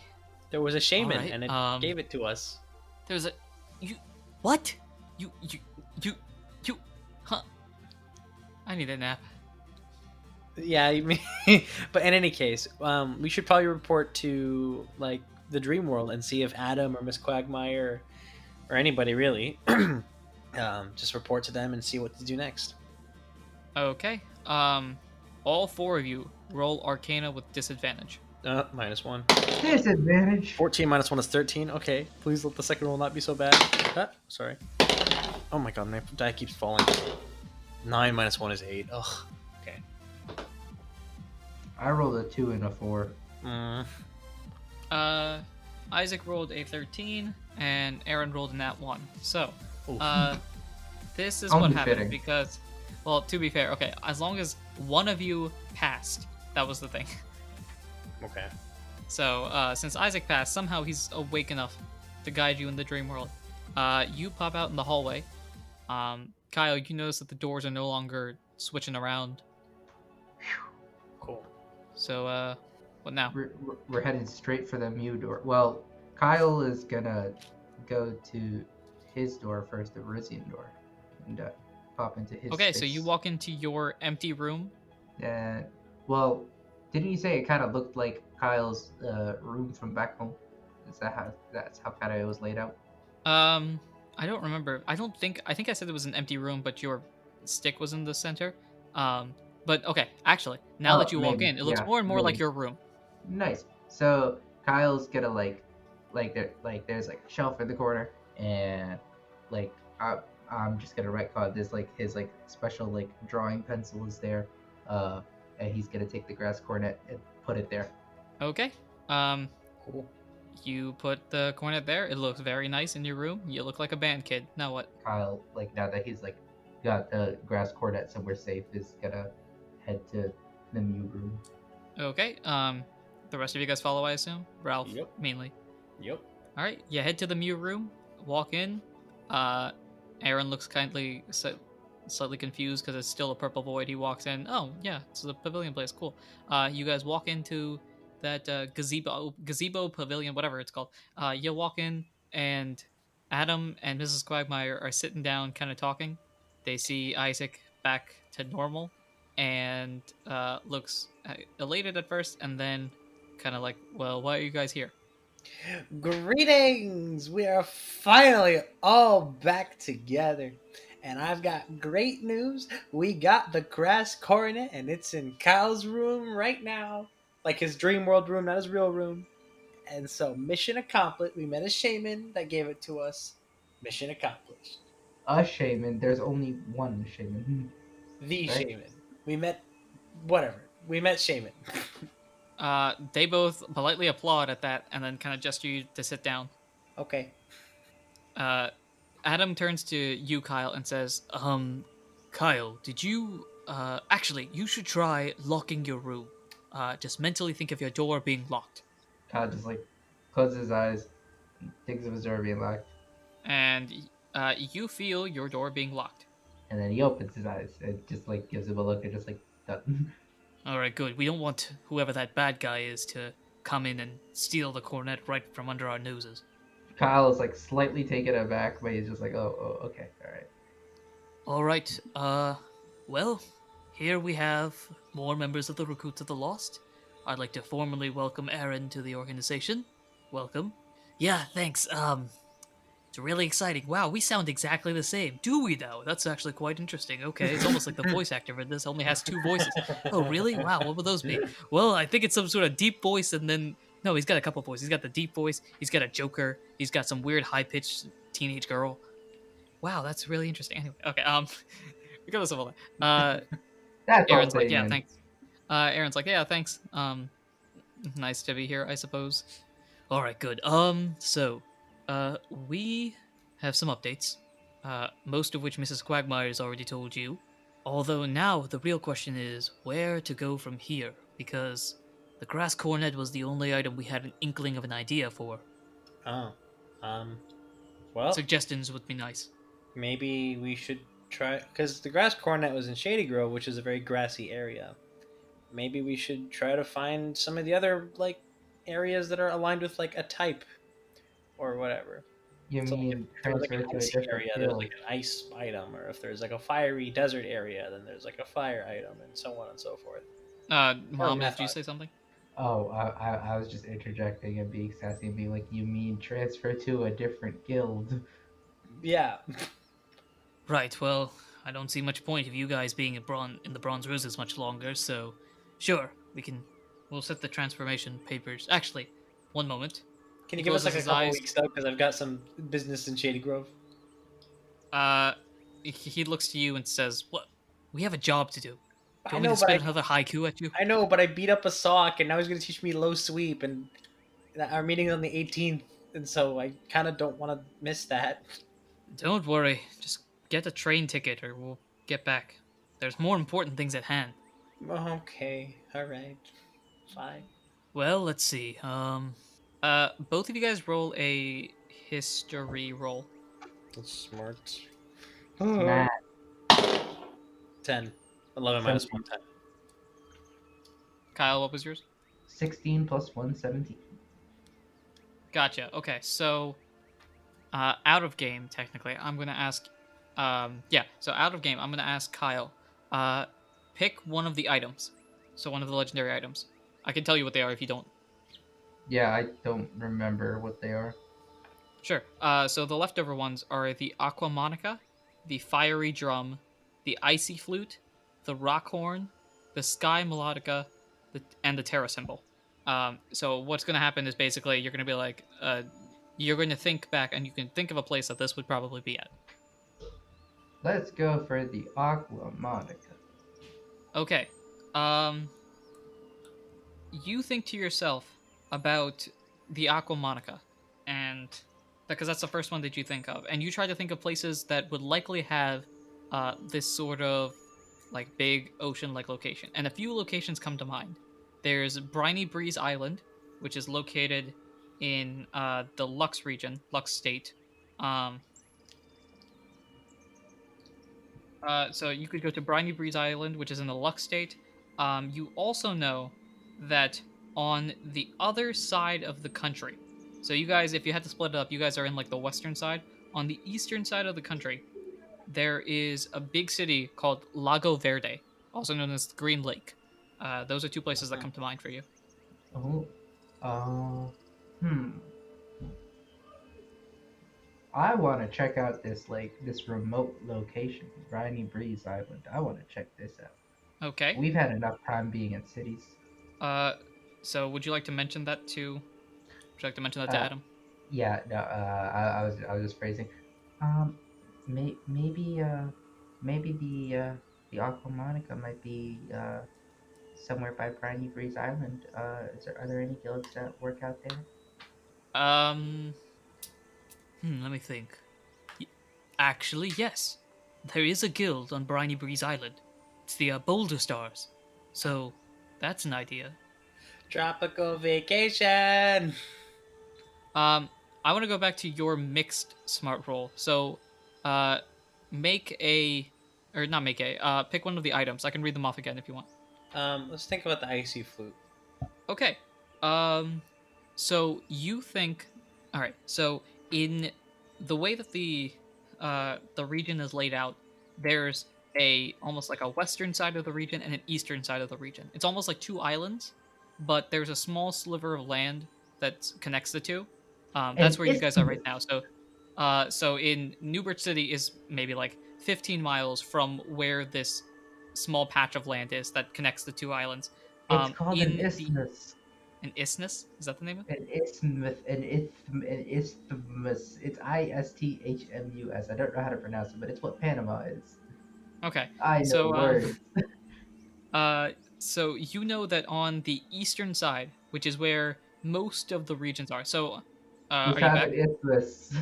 There was a shaman, Alright, and it gave it to us. There's a you. What? You. Huh? I need a nap. Yeah, you mean, but in any case, we should probably report to like the dream world and see if Adam or Miss Quagmire or anybody really just report to them and see what to do next. Okay. All four of you roll Arcana with disadvantage. -1. Disadvantage. 14 -1 is 13. Okay, please let the second roll not be so bad. Sorry. Oh my god, my die keeps falling. 9 -1 is 8. Ugh. Okay. I rolled a 2 and a 4. Isaac rolled a 13, and Aaron rolled a nat 1. So, Oof. this is Only what happened fitting. because, well, to be fair, okay, as long as one of you passed, that was the thing. Okay. So, since Isaac passed, somehow he's awake enough to guide you in the dream world. You pop out in the hallway. Kyle, you notice that the doors are no longer switching around. Cool. So, what now? We're headed straight for the Mew door. Well, Kyle is gonna go to his door first, the Rizian door, and pop into his Okay, space. so you walk into your empty room. And, well, didn't you say it kind of looked like Kyle's room from back home? That's how kind of it was laid out? I don't remember. I think I said it was an empty room, but your stick was in the center. But okay, actually, now that you walk maybe, in, it looks yeah, more and more like maybe. your room. Nice. So Kyle's gonna there's like a shelf in the corner, and I'm just gonna write Kyle. There's like his like special like drawing pencil is there, and he's gonna take the grass cornet and put it there. Okay. Cool. You put the cornet there. It looks very nice in your room. You look like a band kid. Now what? Kyle, like now that he's like got the grass cornet somewhere safe, is gonna head to the Mew room. Okay. The rest of you guys follow, I assume. Ralph, Yep. mainly. Yep. All right. You head to the Mew room. Walk in. Aaron looks slightly confused because it's still a purple void. He walks in. Oh yeah, it's the pavilion place. Cool. You guys walk into that gazebo pavilion, whatever it's called. You walk in, and Adam and Mrs. Quagmire are sitting down, kind of talking. They see Isaac back to normal, and looks elated at first, and then kind of like, well, why are you guys here? Greetings! We are finally all back together. And I've got great news. We got the grass coronet, and it's in Kyle's room right now. Like his dream world room, not his real room. And so, mission accomplished. We met a shaman that gave it to us. Mission accomplished. A shaman. There's only one shaman. The Right. shaman. We met. Whatever. We met shaman. They both politely applaud at that, and then kind of gesture you to sit down. Okay. Adam turns to you, Kyle, and says, Kyle, did you, actually, you should try locking your room. Just mentally think of your door being locked. Kyle just like closes his eyes, thinks of his door being locked, And, you feel your door being locked. and then he opens his eyes and just like gives him a look and just like done. Alright, good. We don't want whoever that bad guy is to come in and steal the cornet right from under our noses. Kyle is like slightly taken aback, but he's just like, oh, okay, all right. Alright, well, here we have more members of the Recruits of the Lost. I'd like to formally welcome Aaron to the organization. Welcome. Yeah, thanks. It's really exciting. Wow, we sound exactly the same. Do we, though? That's actually quite interesting. Okay, it's almost like the voice actor for this only has two voices. Oh, really? Wow, what would those be? Well, I think it's some sort of deep voice, and then... No, he's got a couple voices. He's got the deep voice, he's got a joker, he's got some weird high-pitched teenage girl. Wow, that's really interesting. Anyway, okay, regardless of all that, That's Aaron's all like, yeah, man. thanks. Aaron's like, yeah, thanks. Nice to be here, I suppose. All right, good. So, we have some updates. Most of which Mrs. Quagmire has already told you. Although now the real question is where to go from here, because the grass cornet was the only item we had an inkling of an idea for. Oh. Well, Suggestions would be nice. maybe we should try, because the grass cornet was in Shady Grove, which is a very grassy area. Maybe we should try to find some of the other like areas that are aligned with like a type or whatever. You So, like, mean if there's like transfer an to a icy different area, there's field? like an ice item, or if there's like a fiery desert area, then there's like a fire item, and so on and so forth. Mohammed, did you say something? Oh, I was just interjecting and being sassy and being like, you mean transfer to a different guild? Yeah. Right, well, I don't see much point of you guys being in the Bronze Roses much longer, so sure, we'll set the transformation papers. Actually, one moment. Can He you give us closes like a his couple eyes. weeks though? Because I've got some business in Shady Grove. Uh, he looks to you and says, "What? We have a job to do. Do I you want me know, to but spit another haiku at you?" I beat up a sock, and now he's gonna teach me low sweep, and our meeting's on the 18th, and so I kind of don't want to miss that. Don't worry, just get a train ticket or we'll get back. There's more important things at hand. Okay, all right, fine. Well, let's see. Both of you guys roll a history roll. That's smart. Matt, 10. 11 minus 1, 10. Kyle, what was yours? 16 plus 1, 17. Gotcha. Okay, so out of game, technically, I'm gonna ask. So out of game, I'm gonna ask Kyle. Pick one of the items. So one of the legendary items. I can tell you what they are if you don't. Yeah, I don't remember what they are. Sure. So the leftover ones are the aquamonica, the fiery drum, the icy flute, the rock horn, the sky melodica, and the terra symbol. So what's going to happen is basically you're going to be like, you're going to think back, and you can think of a place that this would probably be at. Let's go for the Aqua Monica. Okay. You think to yourself about the aquamonica, and because that's the first one that you think of, and you try to think of places that would likely have this sort of like big ocean-like location, and a few locations come to mind. There's Briny Breeze Island, which is located in the Lux region, Lux State. So you could go to Briny Breeze Island, which is in the Lux State. You also know that on the other side of the country, so you guys, if you had to split it up, you guys are in like the western side. On the eastern side of the country, there is a big city called Lago Verde, also known as Green Lake. Those are two places that come to mind for you. Oh, uh, hmm. I want to check out this remote location, Briny Breeze Island. I want to check this out. Okay. We've had enough time being in cities. So would you like to mention that to? Would you like to mention that to Adam? Yeah, no. I was just phrasing. Maybe the Aqua Monica might be somewhere by Briny Breeze Island. Are there any guilds that work out there? Let me think. Actually, yes. There is a guild on Briny Breeze Island. It's the Boulder Stars. So, that's an idea. Tropical vacation! I want to go back to your mixed smart roll. So, pick one of the items. I can read them off again if you want. Let's think about the icy flute. Okay. So you think, all right. So in the way that the region is laid out, there's almost like a western side of the region and an eastern side of the region. It's almost like two islands, but there's a small sliver of land that connects the two. That's where you guys are right now. So in Newbert City is maybe like 15 miles from where this small patch of land is that connects the two islands. It's called an isthmus. An isthmus? Is that the name of it? An isthmus. An isthmus. It's ISTHMUS. I don't know how to pronounce it, but it's what Panama is. Okay. I know words. So you know that on the eastern side, which is where most of the regions are. So, are you back? An isthmus.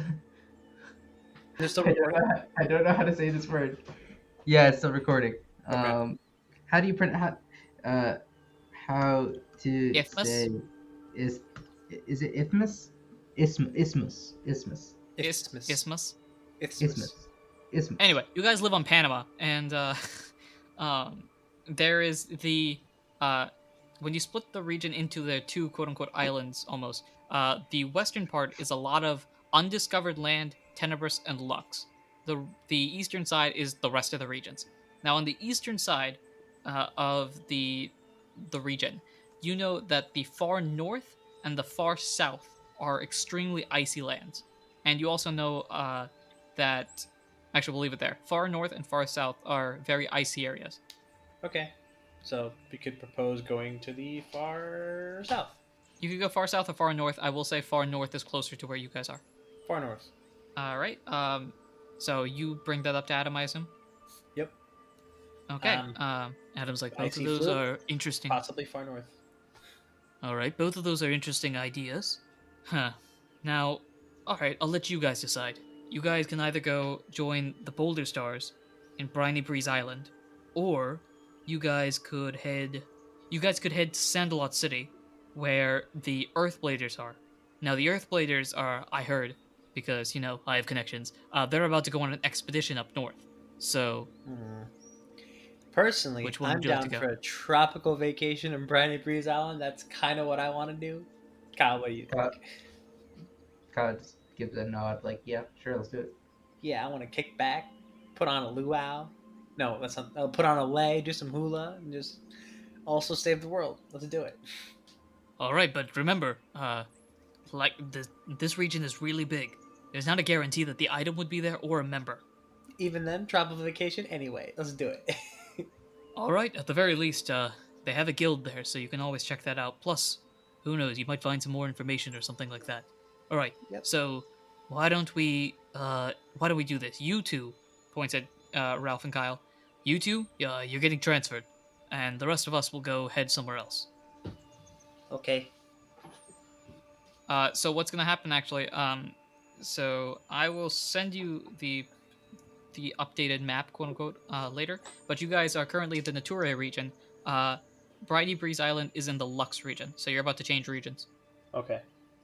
They're still recording? I don't know how to say this word. Yeah, it's still recording. Okay. How do you pronounce how to Isthmus? say is it isthmus? Isthmus. Anyway, you guys live on Panama, and there is the when you split the region into the two quote unquote islands almost, the western part is a lot of undiscovered land, Tenebris, and Lux. The eastern side is the rest of the regions. Now on the eastern side of the the region, you know that the far north and the far south are extremely icy lands. And you also know that. Actually, we'll leave it there. Far north and far south are very icy areas. Okay. So we could propose going to the far south. You could go far south or far north. I will say far north is closer to where you guys are. Far north. All right. So you bring that up to Adam, I assume? Yep. Okay. Adam's like, both of icy those flute, are interesting. Possibly far north. All right, both of those are interesting ideas. Huh. Now, all right, I'll let you guys decide. You guys can either go join the Boulder Stars in Briny Breeze Island, or you guys could head to Sandalot City, where the Earthbladers are. Now, the Earthbladers are, I heard, because, I have connections, they're about to go on an expedition up north. So, Personally, Which one I'm would you like down to go? for a tropical vacation in Briny Breeze Island. That's kind of what I want to do. Kyle, what do you think? Kyle just gives a nod, like, yeah, sure, let's do it. Yeah, I want to kick back, put on a luau. No, that's not. Put on a lei, do some hula, and just also save the world. Let's do it. all right, but remember, this region is really big. There's not a guarantee that the item would be there or a member. Even then, tropical vacation anyway. Let's do it. All right, at the very least, they have a guild there, so you can always check that out. Plus, who knows, you might find some more information or something like that. All right, Yep. so why don't we do this? You two, points at Ralph and Kyle. You two, you're getting transferred, and the rest of us will go head somewhere else. Okay. So what's gonna happen actually? So I will send you the updated map, quote unquote, later. But you guys are currently in the Nature region. Briny Breeze Island is in the Lux region, so you're about to change regions Okay. or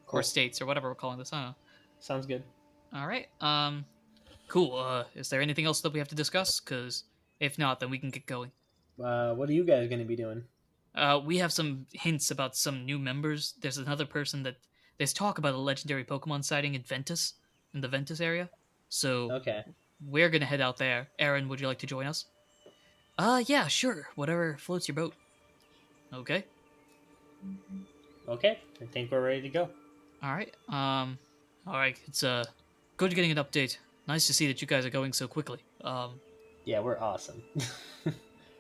Cool. states or whatever we're calling this. I don't know. Sounds good. All right. Cool. Is there anything else that we have to discuss? Because if not, then we can get going. What are you guys going to be doing? We have some hints about some new members. There's another person that there's talk about a legendary Pokemon sighting in Ventus, in the Ventus area. So Okay. we're gonna head out there. Aaron, would you like to join us? Yeah, sure. Whatever floats your boat. Okay. Okay. I think we're ready to go. All right. All right. It's good getting an update. Nice to see that you guys are going so quickly. Yeah, we're awesome.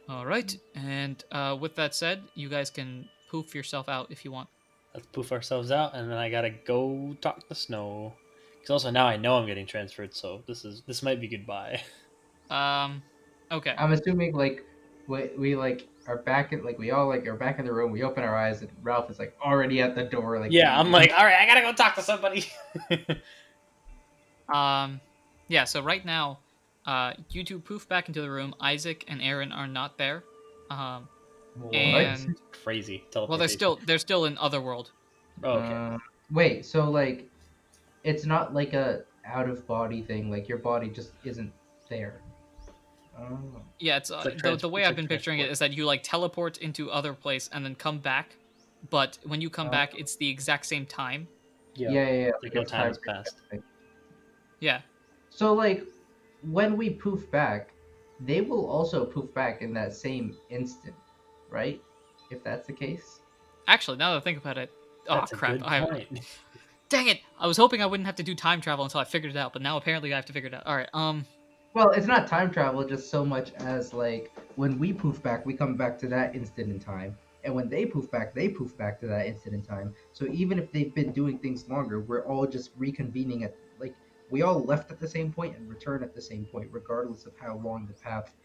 All right. And with that said, you guys can poof yourself out if you want. Let's poof ourselves out, and then I gotta go talk to Snow. Because also now I know I'm getting transferred, so this might be goodbye. Okay. I'm assuming like we like are back in we all are back in the room. We open our eyes and Ralph is like already at the door. Like Yeah, I'm like, all right, I gotta go talk to somebody. Yeah. So right now, you two poof back into the room. Isaac and Aaron are not there. What? And Crazy. well, they're still in Otherworld. Oh, okay. Wait, so it's not like a out of body thing. Like your body just isn't there. Oh. Yeah, it's like the way it's I've like been picturing it transport. is that you teleport into other place and then come back, but when you come back, it's the exact same time. Yeah. Like no it's time has time passed. thing. Yeah. So when we poof back, they will also poof back in that same instant, right? If that's the case. Actually, now that I think about it, That's oh a crap! good point. Dang it! I was hoping I wouldn't have to do time travel until I figured it out, but now apparently I have to figure it out. All right. Well, it's not time travel just so much as when we poof back, we come back to that instant in time. And when they poof back to that instant in time. So even if they've been doing things longer, we're all just reconvening at we all left at the same point and return at the same point, regardless of how long the path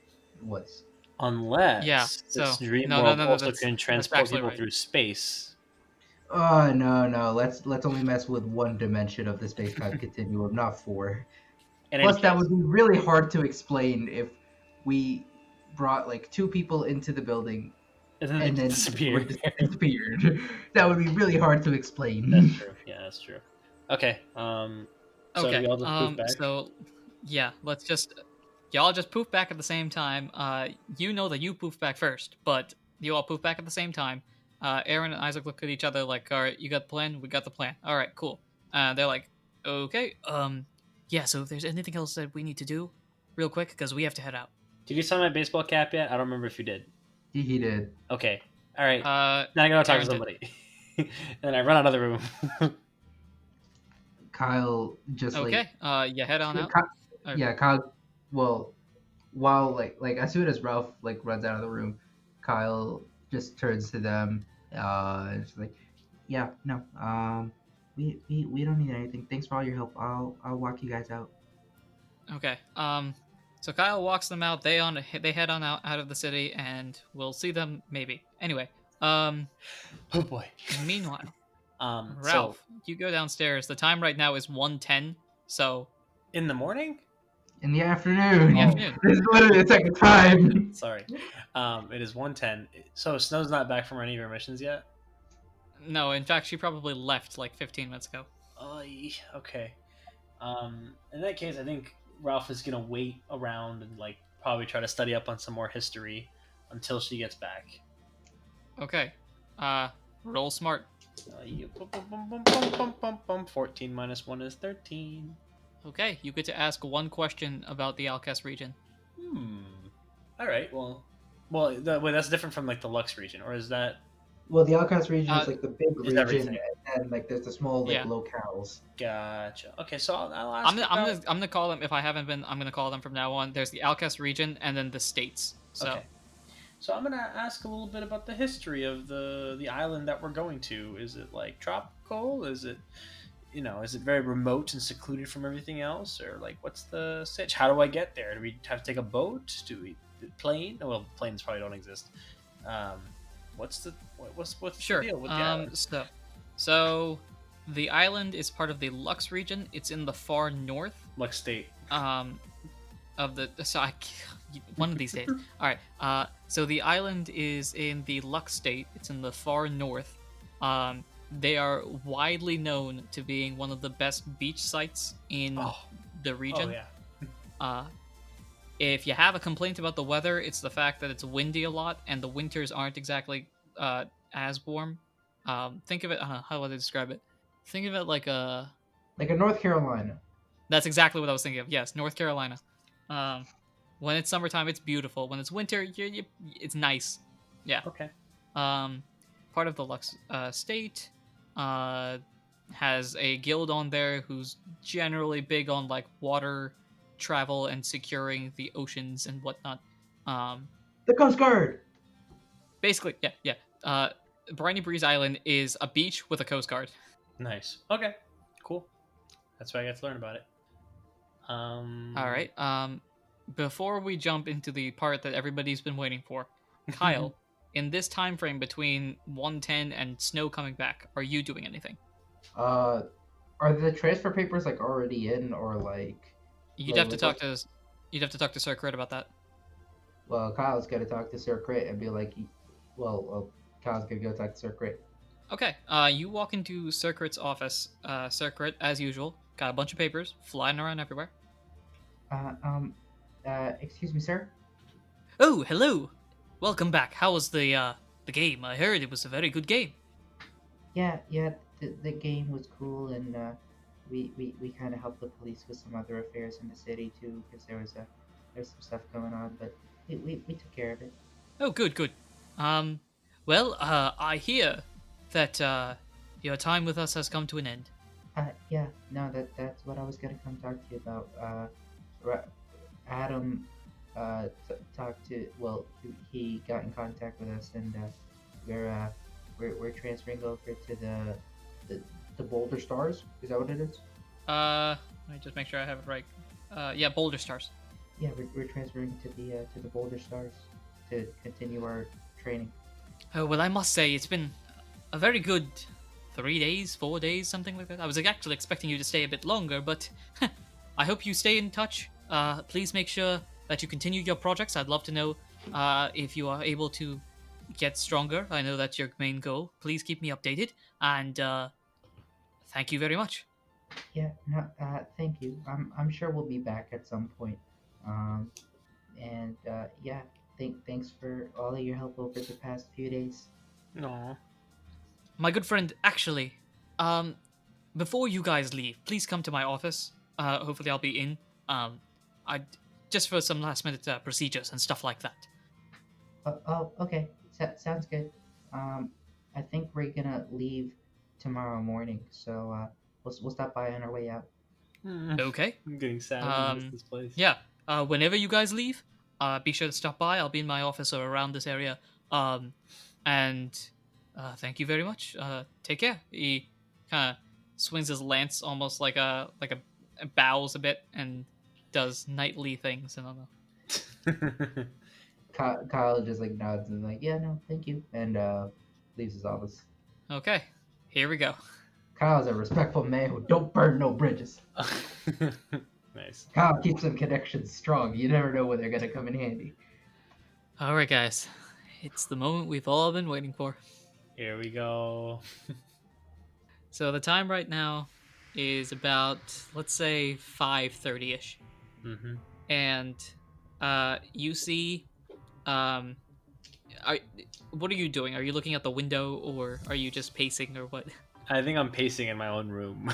was. Unless Yeah, this so- dream no, world no, also that's can transport actually people right. through space. Oh no, let's only mess with one dimension of the space-time continuum, not four. And Plus, that would be really hard to explain if we brought two people into the building and then and they then disappeared. disappeared. That would be really hard to explain. That's true. Yeah, that's true. Okay. So Okay. we all just poof back. So, yeah, y'all just poof back at the same time. You know that you poof back first, but you all poof back at the same time. Aaron and Isaac look at each other like, all right, you got the plan? We got the plan. All right, cool. They're like, okay. Yeah, so if there's anything else that we need to do, real quick, because we have to head out. Did you sign my baseball cap yet? I don't remember if you did. He did. Okay. All right. Uh, Now I gotta talk to Aaron somebody. And then I run out of the room. Kyle just okay. You head on out. Or- Yeah, Kyle. Well, while like as soon as Ralph like runs out of the room, Kyle just turns to them. And it's like, yeah, no, we don't need anything. Thanks for all your help. I'll walk you guys out. Okay. So Kyle walks them out. They head on out of the city, and we'll see them maybe. Anyway. Oh boy. Meanwhile, So Ralph, you go downstairs. The time right now is 1:10. So in the morning. In the afternoon. In the afternoon. This is literally the second time. Sorry. It is 1:10. So Snow's not back from any of her missions yet. no, in fact, she probably left like 15 minutes ago. Okay. In that case, I think Ralph is gonna wait around and like probably try to study up on some more history until she gets back. Okay. Roll smart. 14 minus 1 is 13. Okay, you get to ask one question about the Alcast region. All right. Well, wait, that's different from like the Lux region, or is that? Well, the Outcast region is like the big is region, everything. and like there's the small like Yeah. locales. Gotcha. Okay, so I'll ask. I'm gonna call them if I haven't been. I'm gonna call them from now on. There's the Alcast region and then the states. So Okay. So I'm gonna ask a little bit about the history of the island that we're going to. Is it like tropical? Is it, is it very remote and secluded from everything else, or like what's the sitch? How do I get there? Do we have to take a boat? Do we plane? Well, planes probably don't exist. What's the sure. the deal with the island? So the island is part of the Lux region. It's in the far north. Lux State. Of the one of these days. All right. So the island is in the Lux state. It's in the far north. They are widely known to being one of the best beach sites in the region. Oh yeah. If you have a complaint about the weather, it's the fact that it's windy a lot and the winters aren't exactly as warm. Think of it. I don't know how would I describe it. Think of it like a North Carolina. That's exactly what I was thinking of. Yes, North Carolina. When it's summertime, it's beautiful. When it's winter, it's nice. Yeah. Okay. Part of the Lux state has a guild on there who's generally big on like water travel and securing the oceans and whatnot. The Coast Guard. Basically, yeah. Briny Breeze Island is a beach with a coast guard. Nice. Okay. Cool. That's what I got to learn about it. All right. Before we jump into the part that everybody's been waiting for, Kyle, in this time frame between 1:10 and Snow coming back, are you doing anything? Are the transfer papers like already in, or like? You'd have to talk to Sir Crit about that. Well, Kyle's got to talk to Sir Crit and be like, well, Kyle's gonna go talk to Sir Crit. Okay. You walk into Sir Crit's office. Sir Crit, as usual, got a bunch of papers flying around everywhere. Excuse me, sir. Oh, hello. Welcome back. How was the game? I heard it was a very good game. Yeah, the game was cool, and we kind of helped the police with some other affairs in the city too, because there's some stuff going on, but we took care of it. Oh, good. Well, I hear that your time with us has come to an end. Yeah, no, that's what I was gonna come talk to you about. Adam talked to, well, he got in contact with us, and we're transferring over to the Boulder Stars. Is that what it is? Let me just make sure I have it right. Yeah, Boulder Stars. Yeah, we're transferring to the Boulder Stars to continue our training. Oh, well, I must say, it's been a very good 3 days, 4 days, something like that. I was actually expecting you to stay a bit longer, but I hope you stay in touch. Please make sure that you continue your projects. I'd love to know if you are able to get stronger. I know that's your main goal. Please keep me updated, and thank you very much. Yeah, no, thank you. I'm sure we'll be back at some point. Yeah, thanks for all of your help over the past few days. No. My good friend, actually, before you guys leave, please come to my office. Hopefully I'll be in. Just for some last minute procedures and stuff like that. Okay. Sounds good. I think we're gonna leave tomorrow morning, so we'll stop by on our way out. Okay. I'm getting sad. I miss Um, this place. yeah. Whenever you guys leave, be sure to stop by. I'll be in my office or around this area. And thank you very much. Take care. He kind of swings his lance almost like a bows a bit and does knightly things. I don't know. Kyle just like nods and like, yeah, no, thank you, and leaves his office. Okay, here we go. Kyle's a respectful man who don't burn no bridges. Nice. Kyle keeps some connections strong. You never know when they're gonna come in handy. All right, guys. It's the moment we've all been waiting for. Here we go. So the time right now is about, let's say, 5:30ish, Mm-hmm. and you see, what are you doing? Are you looking out the window, or are you just pacing, or what? I think I'm pacing in my own room,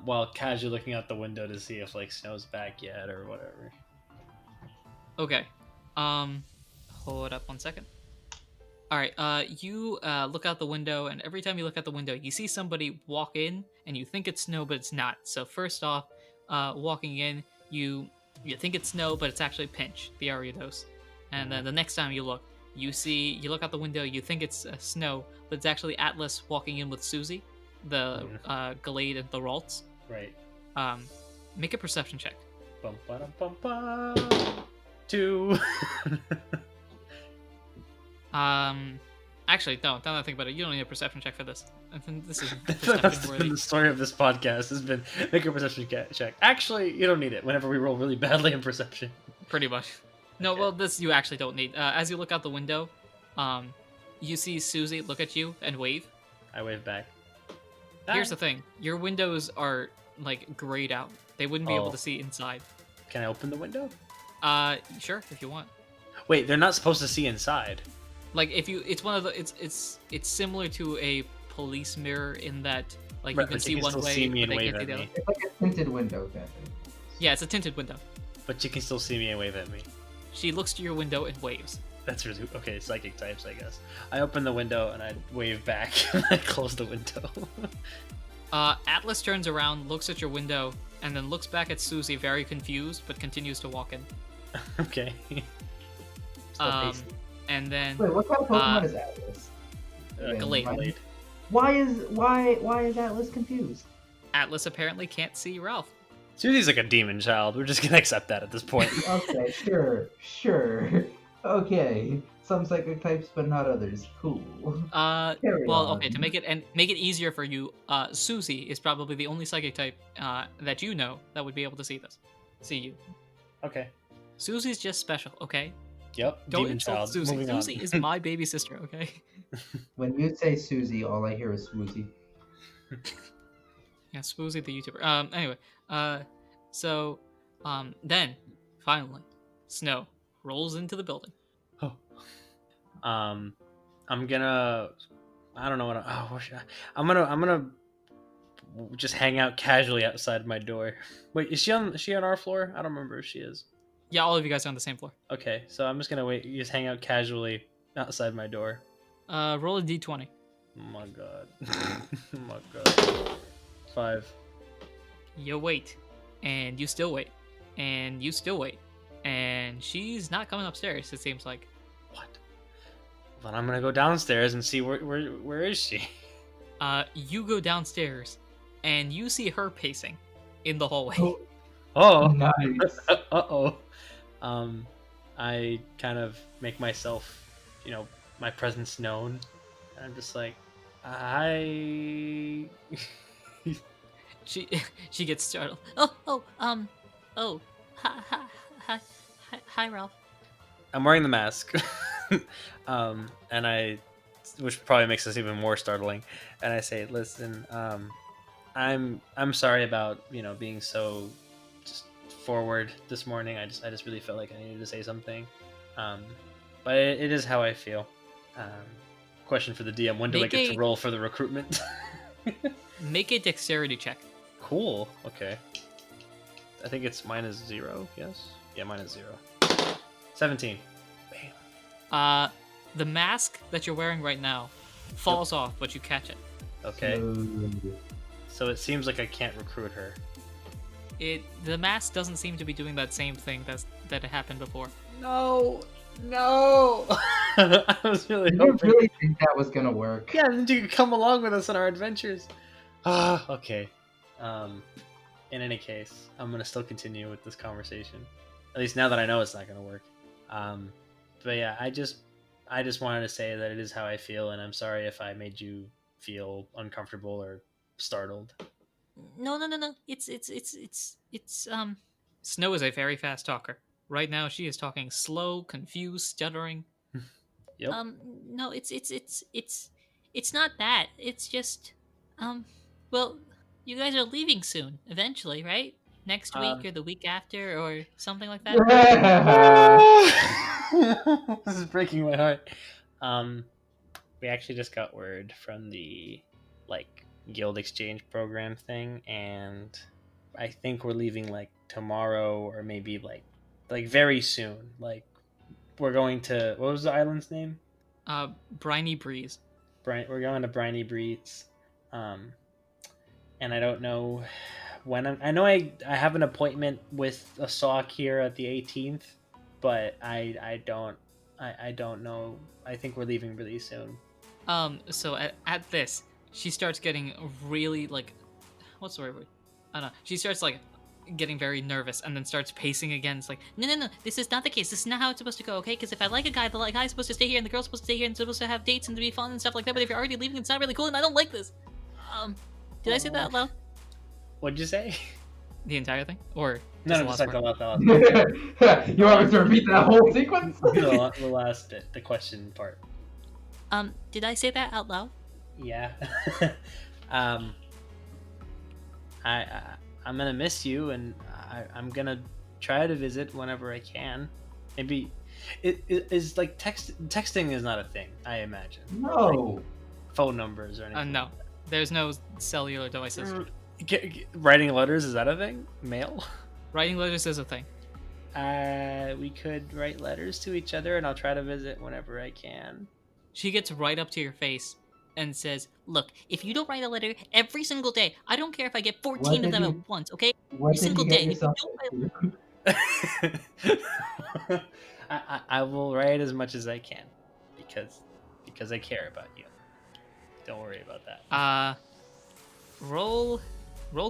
while casually looking out the window to see if like snow's back yet or whatever. Okay. Hold up 1 second. All right. You look out the window, and every time you look out the window, you see somebody walk in, and you think it's snow, but it's not. So first off, walking in, you think it's snow, but it's actually Pinch, the Ariados. And then the next time you look out the window, you think it's snow, but it's actually Atlas walking in with Susie, the Gallade and the Ralts. Right. Make a perception check. Bum, ba-dum, bum, bum. 2. Actually, don't think about it. You don't need a perception check for this. I think this is That's perception been worthy. the story of this podcast has been make a perception check. Actually, you don't need it whenever we roll really badly in perception. Pretty much. No, Okay. well, this you actually don't need. As you look out the window, you see Susie look at you and wave. I wave back. Here's the thing: your windows are like grayed out. They wouldn't be able Oh. to see inside. Can I open the window? Sure, if you want. Wait, they're not supposed to see inside. Like if you, it's one of the, it's similar to a police mirror in that like Right, you can but see you can one still way, see me but and they wave can't see at the me. other. It's like a tinted window kind of thing. Yeah, it's a tinted window. But you can still see me and wave at me. She looks to your window and waves. That's really okay. Psychic types, I guess. I open the window and I wave back and I close the window. Atlas turns around, looks at your window, and then looks back at Susie, very confused, but continues to walk in. Okay. Still pacing. And then Wait, what kind of Pokemon is Atlas? Gallade. Gallade. Why is Atlas confused? Atlas apparently can't see Ralph. Susie's like a demon child. We're just gonna accept that at this point. Okay, sure. Okay, some psychic types, but not others. Cool. Carry Well, on. okay, to make it easier for you, Susie is probably the only psychic type that you know that would be able to see you. Okay. Susie's just special, okay? Yep. Don't demon insult child. Susie. Moving on. Susie is my baby sister, okay? When you say Susie, all I hear is Swoozy. Yeah, Swoozy the YouTuber. Anyway, then finally, Snow rolls into the building. Oh. I'm gonna. I don't know what. Where should I? I'm gonna just hang out casually outside my door. Wait, is she on our floor? I don't remember if she is. Yeah, all of you guys are on the same floor. Okay, so I'm just gonna wait. Just hang out casually outside my door. Roll a d20. Oh my god. Oh my god. 5. You wait, and you still wait, and you still wait, and she's not coming upstairs. It seems like. What? Then I'm gonna go downstairs and see where is she? You go downstairs, and you see her pacing in the hallway. Oh. Nice. Uh-oh. I kind of make myself, my presence known. And I'm just like, hi. She gets startled. Hi, Ralph. I'm wearing the mask. And which probably makes this even more startling. And I say, listen, I'm sorry about, being so just forward this morning. I just really felt like I needed to say something. But it is how I feel. Question for the DM: when do I get to roll for the recruitment? Make a dexterity check. Cool. Okay. I think it's -0. Yes. Yeah, -0. 17. Bam. the mask that you're wearing right now falls off, but you catch it. Okay. So it seems like I can't recruit her. The mask doesn't seem to be doing that same thing that it happened before. No. I was really Did you hoping. really think that was gonna work? Yeah, and you could come along with us on our adventures. Okay. In any case, I'm gonna still continue with this conversation. At least now that I know it's not gonna work. But yeah, I just wanted to say that it is how I feel, and I'm sorry if I made you feel uncomfortable or startled. No. It's Snow is a very fast talker. Right now, she is talking slow, confused, stuttering. Yep. no, it's not that. It's just well, you guys are leaving soon, eventually, right? Next week or the week after or something like that. This is breaking my heart. We actually just got word from the guild exchange program thing, and I think we're leaving tomorrow or maybe very soon. We're going to, what was the island's name? Briny Breeze. We're going to Briny Breeze. And I don't know when I know I have an appointment with a sock here at the 18th, but I don't know. I think we're leaving really soon. So at this, she starts getting really what's the right word? I don't know. She starts getting very nervous and then starts pacing again. It's like, No. This is not the case. This is not how it's supposed to go, okay? Because if I like a guy, the guy's supposed to stay here and the girl's supposed to stay here and it's supposed to have dates and to be fun and stuff like that. But if you're already leaving, it's not really cool and I don't like this. Did I say that out loud? What'd you say? the entire thing, or No, just just the last the part? last You want me to repeat that whole sequence? the last bit, the question part. Did I say that out loud? Yeah. I'm gonna miss you, and I'm gonna try to visit whenever I can. Maybe it is texting is not a thing, I imagine. No. Phone numbers or anything. No, there's no cellular devices. Writing letters, is that a thing? Mail? Writing letters is a thing. We could write letters to each other, and I'll try to visit whenever I can. She gets right up to your face and says, Look, if you don't write a letter every single day, I don't care if I get 14 of them at once, okay? What Every single day. If you don't write... I will write as much as I can because I care about you. Don't worry about that. Roll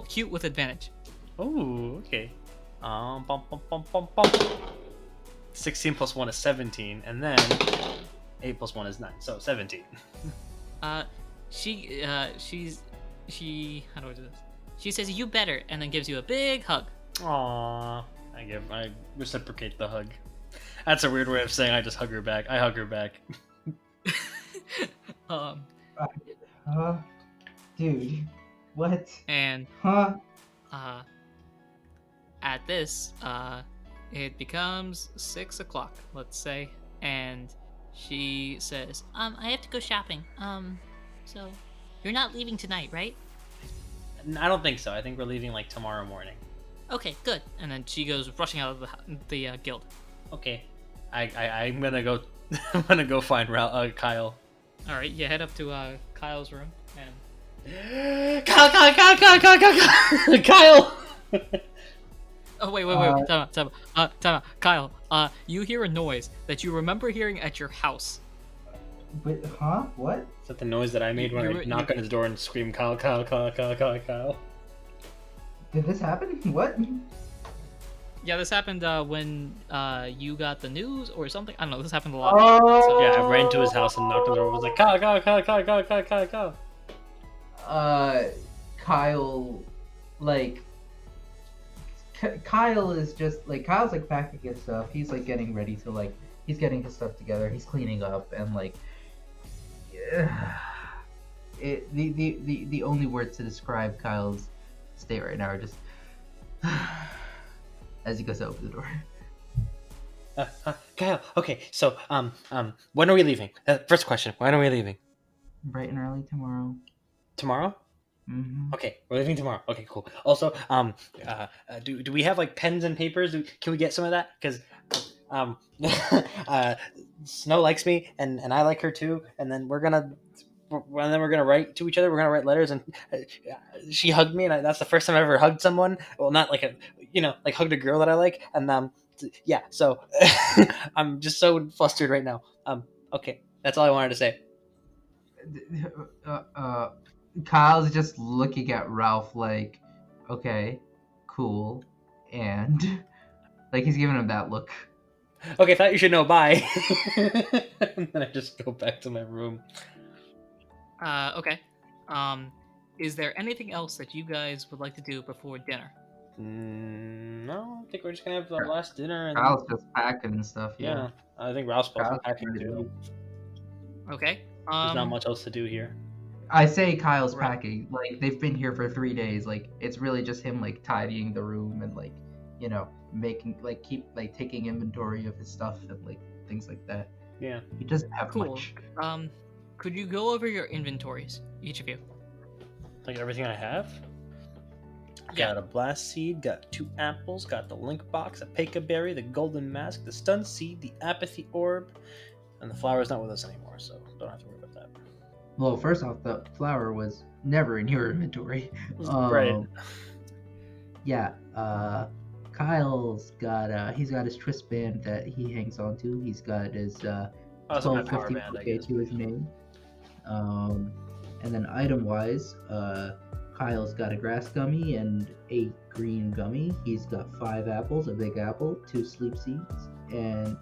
cute with advantage. Oh, okay. 16 plus 1 is 17, and then 8 plus 1 is 9, so 17. She how do I do this? She says you better, and then gives you a big hug. Aww. I reciprocate the hug. That's a weird way of saying I just hug her back. I hug her back. Dude, what? And Huh? at this, it becomes 6 o'clock, let's say, and she says, I have to go shopping. So you're not leaving tonight, right? I don't think so. I think we're leaving tomorrow morning. Okay, good. and then she goes rushing out of the guild. Okay. I'm gonna go. I'm gonna go find Kyle. All right, you head up to Kyle's room, and Kyle. oh wait, time out. Kyle, you hear a noise that you remember hearing at your house. But, huh? What? Is that the noise that I made when I knock on his door and scream, Kyle? Did this happen? What? Yeah, this happened when you got the news or something. I don't know. This happened a lot. Oh! So, Yeah, I ran to his house and knocked on the door. I was like, Kyle. Kyle, Kyle is just, Kyle's, packing his stuff. He's, getting ready to, he's getting his stuff together. He's cleaning up, and, the only words to describe Kyle's state right now are just, as he goes to open the door. Kyle, okay, so, when are we leaving? First question, when are we leaving? Bright and early tomorrow. Tomorrow? Mm-hmm. Okay, we're leaving tomorrow. Okay, cool. Also, do we have pens and papers? Can we get some of that? Because Snow likes me, and I like her too, and then we're gonna write to each other. We're gonna write letters, and she hugged me, and that's the first time I ever hugged someone. Well, not like like hugged a girl that I like, and yeah. So I'm just so flustered right now. Okay, that's all I wanted to say. Kyle's just looking at Ralph like, okay, cool, and like he's giving him that look. Okay, thought you should know. Bye. And then I just go back to my room. Okay. Is there anything else that you guys would like to do before dinner? No, I think we're just gonna have the last dinner. And Kyle's just packing and stuff. yeah, I think Ralph's supposed to be Kyle's packing too. Okay. There's not much else to do here. I say Kyle's Right. packing. Like they've been here for 3 days. Like it's really just him like tidying the room and like making like taking inventory of his stuff and like things like that. Yeah. He doesn't have Cool. much. Could you go over your inventories, each of you? Like everything I have. Yeah. Got a blast seed, got 2 apples, got the link box, a peka berry, the golden mask, the stun seed, the apathy orb, and the flower's not with us anymore, so don't have to worry about that. Well, first off, the flower was never in your inventory. Right. Yeah. Kyle's got he's got his twist band that he hangs on to. He's got his Also my power 1250 band, I bouquet guess. to his name. And then item wise, Kyle's got a grass gummy and 8 green gummy. He's got 5 apples, a big apple, 2 sleep seeds, and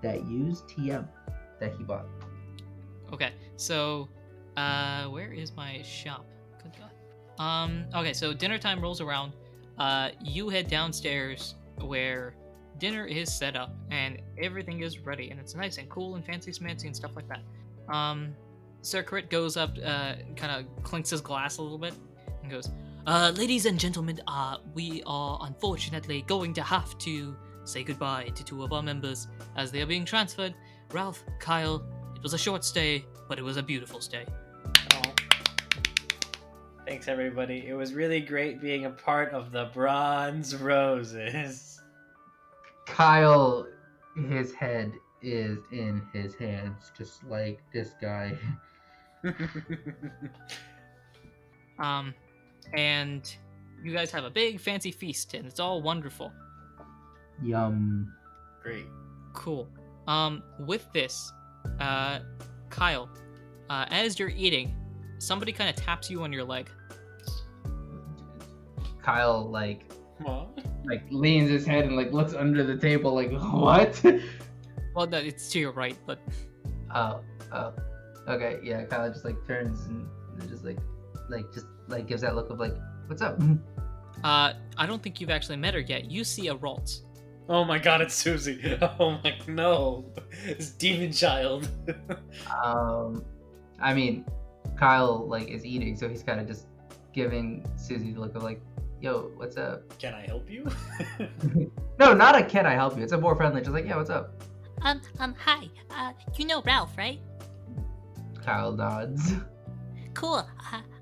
that used TM that he bought. Okay, so where is my shop? Good God. Okay, so dinner time rolls around. You head downstairs where dinner is set up and everything is ready, and it's nice and cool and fancy smancy and stuff like that. Sir Crit goes up, kind of clinks his glass a little bit, and goes, ladies and gentlemen, we are unfortunately going to have to say goodbye to 2 of our members as they are being transferred. Ralph, Kyle, it was a short stay, but it was a beautiful stay. Oh. Thanks, everybody. It was really great being a part of the Bronze Roses. Kyle, his head is in his hands, just like this guy. And you guys have a big fancy feast, and it's all wonderful. Yum. Great. Cool. With this, Kyle, as you're eating, somebody kind of taps you on your leg. Kyle like What? leans his head and like looks under the table like what? Well, no, it's to your right, but Oh, okay, yeah. Kyle just like turns and just like gives that look of like, what's up? I don't think you've actually met her yet. You see a Raltz. Oh my god, it's Susie. Oh my, no. It's Demon Child. I mean, Kyle like is eating, so he's kind of just giving Susie the look of like, yo, what's up? Can I help you? No, not a can I help you. It's a more friendly, just like, yeah, what's up? Hi. You know Ralph, right? Kyle nods. Cool.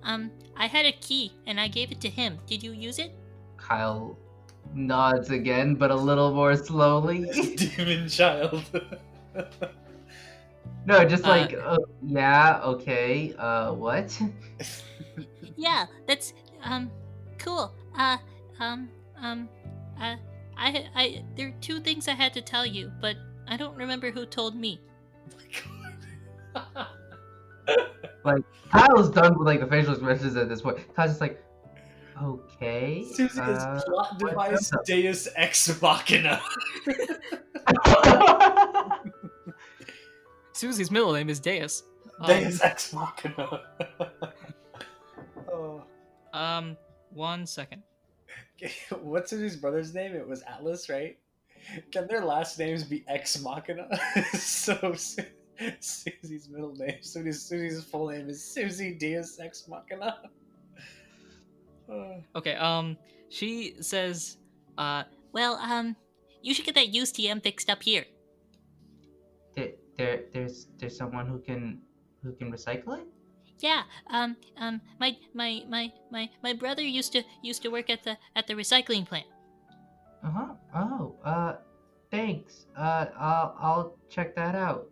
I had a key and I gave it to him. Did you use it? Kyle nods again, but a little more slowly. Demon Child. No, just like, yeah, okay, what? Yeah, that's cool. There are 2 things I had to tell you, but I don't remember who told me. Like, Kyle's done with like the facial expressions at this point. Kyle's just like, okay. Susie is plot device Deus Ex Machina. Susie's middle name is Deus. Deus Ex Machina. Oh. 1 second. What's Susie's brother's name? It was Atlas, right? Can their last names be Ex Machina? So Susie's middle name, Susie's full name is Susie Deus Ex Machina. Okay, she says, Well, you should get that used TM fixed up here. There's someone who can recycle it? Yeah. My brother used to work at the recycling plant. Oh, thanks. I'll check that out.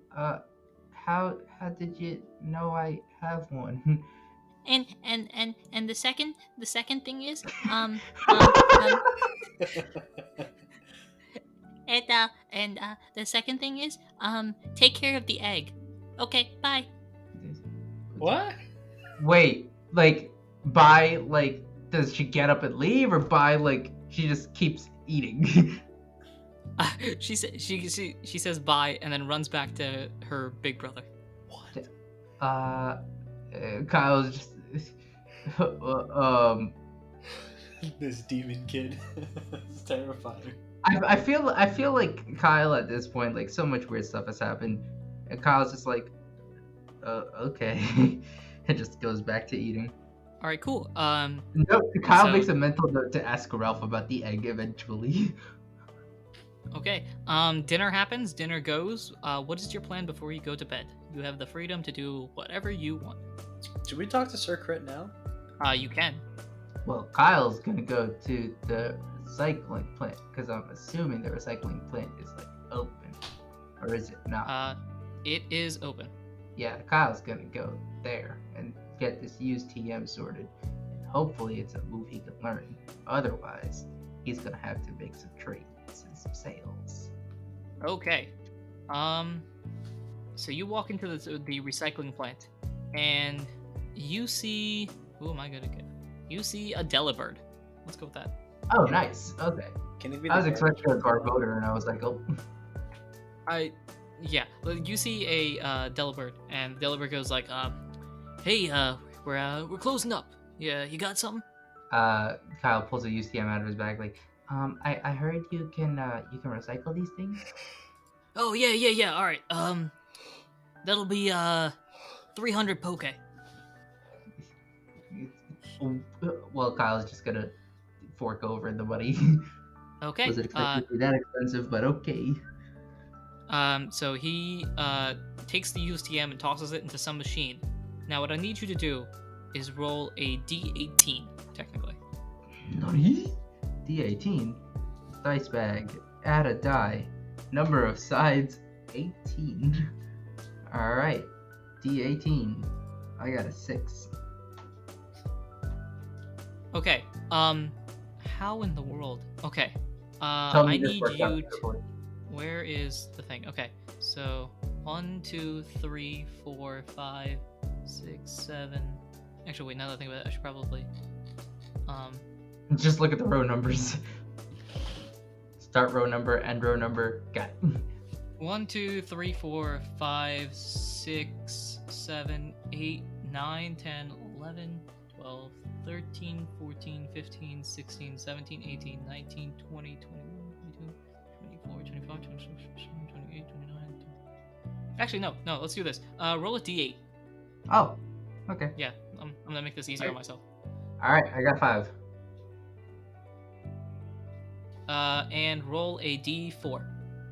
How did you know I have one? And the second thing is um um and the second thing is take care of the egg. Okay, bye. What? Wait, like by like does she get up and leave, or by like she just keeps eating? She says bye and then runs back to her big brother. What? Kyle's just This demon kid. It's terrifying. I feel like Kyle at this point, like so much weird stuff has happened, and Kyle's just like, okay, and just goes back to eating. All right, cool. No, Kyle so- makes a mental note to ask Ralph about the egg eventually. Okay. Dinner happens. Dinner goes. What is your plan before you go to bed? You have the freedom to do whatever you want. Should we talk to Sir Crit now? You can. Well, Kyle's gonna go to the recycling plant because I'm assuming the recycling plant is like open, or is it not? It is open. Yeah, Kyle's gonna go there and get this used TM sorted. And hopefully it's a move he can learn. Otherwise, he's gonna have to make some trades and some sales. Okay. So you walk into the recycling plant, and you see. Who am I gonna get? You see a Delibird. Let's go with that. Oh, nice. Okay. Can it be I was the expecting a Garbodor, and I was like, oh. Yeah. You see a Delibird, and Delibird goes like, "Hey, we're closing up. Yeah, you got something?" Kyle pulls a UCM out of his bag, like, I heard you can recycle these things. Oh yeah. All right. That'll be 300 poke. Well, Kyle's just gonna fork over the money. Okay. Was it expected to be that expensive? But okay. So he takes the USTM and tosses it into some machine. Now, what I need you to do is roll a D18, technically. Nani? D18. Dice bag. Add a die. Number of sides 18. Alright. D18. I got a 6. Okay. How in the world? Okay. Tell me I this need worked out you. carefully. Where is the thing? Okay. So 1, 2, 3, 4, 5, 6, 7. Actually, wait. Now that I think about it, I should probably. Just look at the row numbers. Start row number, end row number. Got it. 1, 2, 3, 4, 5, 6, 7, 8, 9, 10, 11, 12, 13, 14, 15, 16, 17, 18, 19, 20, 21, 22, 24, 25, 26, 27, 28, 29. 30. Actually, no. Let's do this. Roll a d8. Oh, okay. Yeah, I'm gonna make this easier on myself. Alright, I got 5. And roll a d4.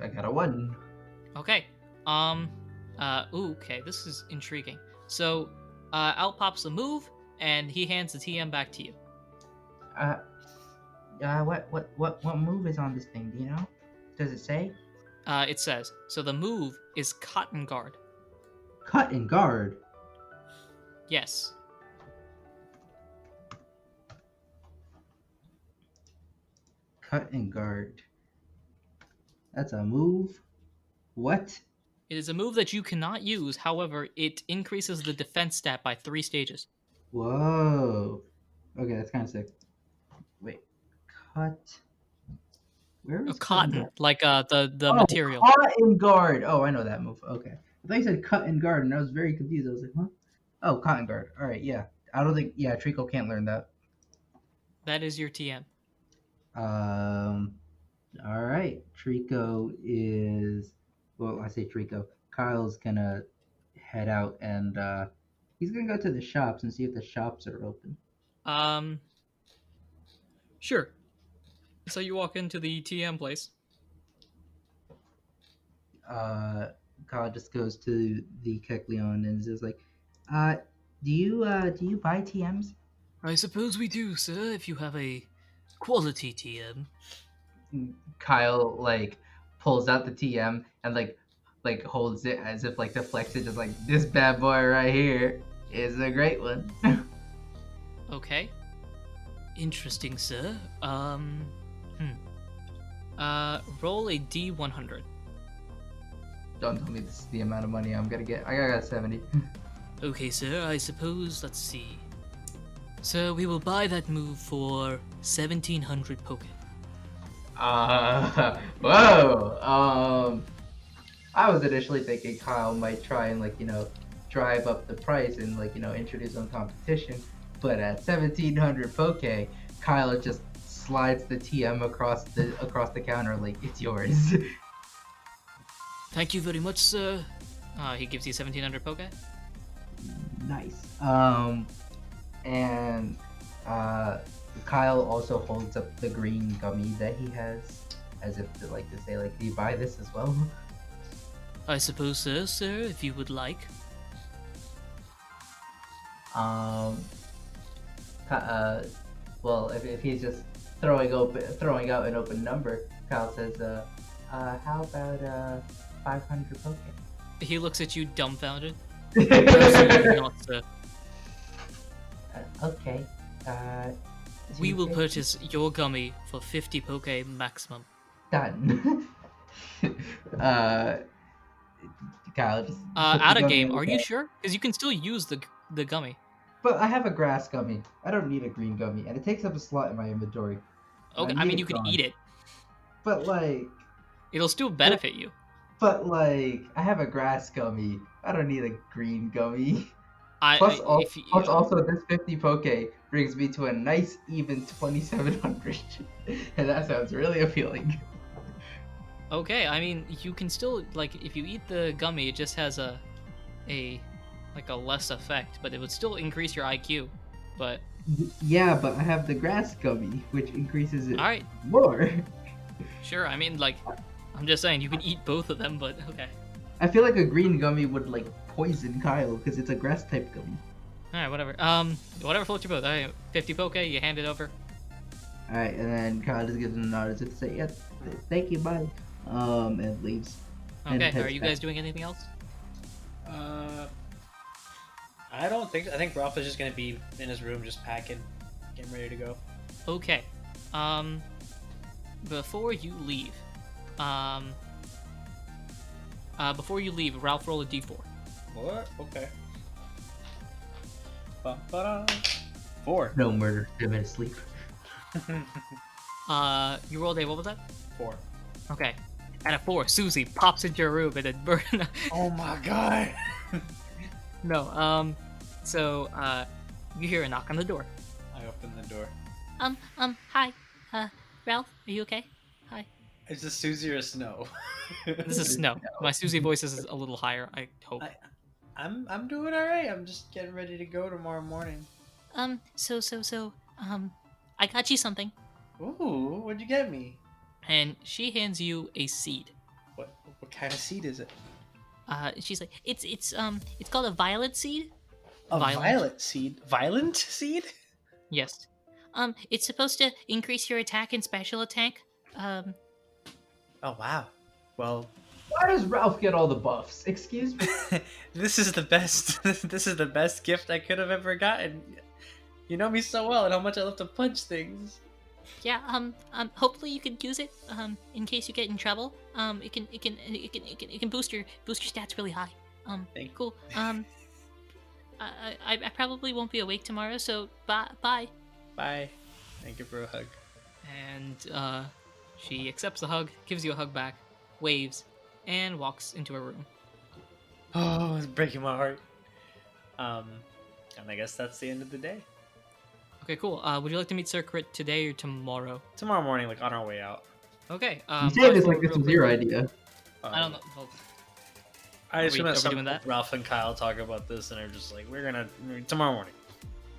I got a 1. Okay. Okay, this is intriguing. So, out pops the move, and he hands the TM back to you. What move is on this thing? Do you know? Does it say? It says, so the move is Cotton Guard. Cut and guard. Yes. Cut and guard. That's a move. What? It is a move that you cannot use, however, it increases the defense stat by 3 stages. Whoa. Okay, that's kind of sick. Wait. Cut. Where is Cotton, like the Oh, material. Cut and guard. Oh, I know that move. Okay. I thought you said cut and guard, and I was very confused. I was like, huh? Oh, cotton guard. All right, yeah. I don't think. Yeah, Trico can't learn that. That is your TM. All right. Trico is. Well, I say Trico. Kyle's gonna head out and he's gonna go to the shops and see if the shops are open. Sure. So you walk into the TM place. Kyle just goes to the Kecleon and is like, do you buy TMs? I suppose we do, sir, if you have a quality TM. Kyle like pulls out the TM and like holds it as if like to flex it, just like this bad boy right here is a great one. Okay. Interesting, sir. Roll a D100. Don't tell me this is the amount of money I'm gonna get. I got 70. Okay, sir, I suppose, let's see. So we will buy that move for 1,700 poke. Whoa. I was initially thinking Kyle might try and drive up the price and introduce some competition, but at 1,700 poke, Kyle just slides the TM across the counter like it's yours. Thank you very much, sir. He gives you 1,700 poke. Nice. And Kyle also holds up the green gummy that he has, as if to say, do you buy this as well? I suppose so, sir, if you would like. Well, if he's just throwing out an open number, Kyle says, how about 500 poke? He looks at you dumbfounded. Absolutely not, sir. Okay. We will purchase your gummy for 50 poke maximum. Done. Kyle just Out of game, are you sure? Because you can still use the gummy. But I have a grass gummy. I don't need a green gummy, and it takes up a slot in my inventory. Okay, I mean you can eat it. But it'll still benefit you. But I have a grass gummy. I don't need a green gummy. Also, this 50 poke brings me to a nice even 2,700, and that sounds really appealing. Okay, I mean you can still if you eat the gummy, it just has a less effect, but it would still increase your IQ. But yeah, but I have the grass gummy, which increases it more. Sure, I mean I'm just saying you can eat both of them, but okay. I feel like a green gummy would poison Kyle because it's a grass type gummy. Alright, whatever. Whatever floats your boat. Alright, 50 poke, you hand it over. Alright, and then Kyle just gives him a nod as if to say, yeah, thank you, bye. And leaves. Okay, are you guys doing anything else? I don't think so. I think Ralph is just gonna be in his room just packing, getting ready to go. Okay. Before you leave, Ralph, roll a d4. What? Okay. Ba-ba-da. 4. No murder, 10 minutes sleep. You rolled a, what was that? 4. Okay. At a 4, Susie pops into your room and then burn. Oh my god. No, so, you hear a knock on the door. I open the door. Hi. Ralph, are you okay? Hi. Is this Susie or Snow? This is Snow. My Susie voice is a little higher, I hope. I'm doing alright. I'm just getting ready to go tomorrow morning. I got you something. Ooh, what'd you get me? And she hands you a seed. What kind of seed is it? She's like, it's called a violet seed. Violet seed? Violent seed? Yes. It's supposed to increase your attack and special attack. Oh wow. Well, why does Ralph get all the buffs? Excuse me. This is the best. This is the best gift I could have ever gotten. You know me so well and how much I love to punch things. Yeah. Hopefully you can use it. In case you get in trouble. It can boost your stats really high. Cool. I probably won't be awake tomorrow, so bye. Bye. Thank you for a hug. And she accepts the hug, gives you a hug back, waves, and walks into her room. Oh, it's breaking my heart. And I guess that's the end of the day. Okay, cool. Would you like to meet Sir Crit today or tomorrow? Tomorrow morning, on our way out. Okay. You say this like this was your idea. I don't know. Well, I just want doing that? Ralph and Kyle talk about this, and they're just like, we're gonna tomorrow morning.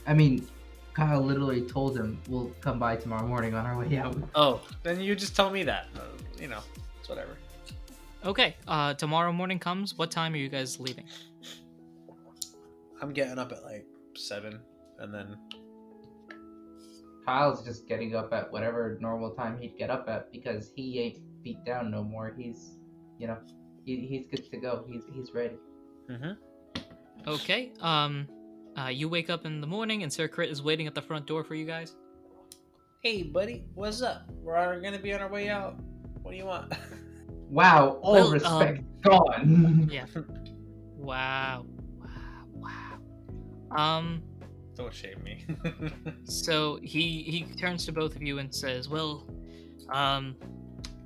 I mean, Kyle literally told him we'll come by tomorrow morning on our way out. Oh, then you just tell me that. It's whatever. Okay. Tomorrow morning comes. What time are you guys leaving? I'm getting up at 7, and then Kyle's just getting up at whatever normal time he'd get up at because he ain't beat down no more. He's, he's good to go. He's ready. Okay. You wake up in the morning and Sir Crit is waiting at the front door for you guys. Hey, buddy, what's up? We're gonna be on our way out. What do you want? Wow, all respect gone. Yeah. Wow. Don't shame me. So he turns to both of you and says, "Well,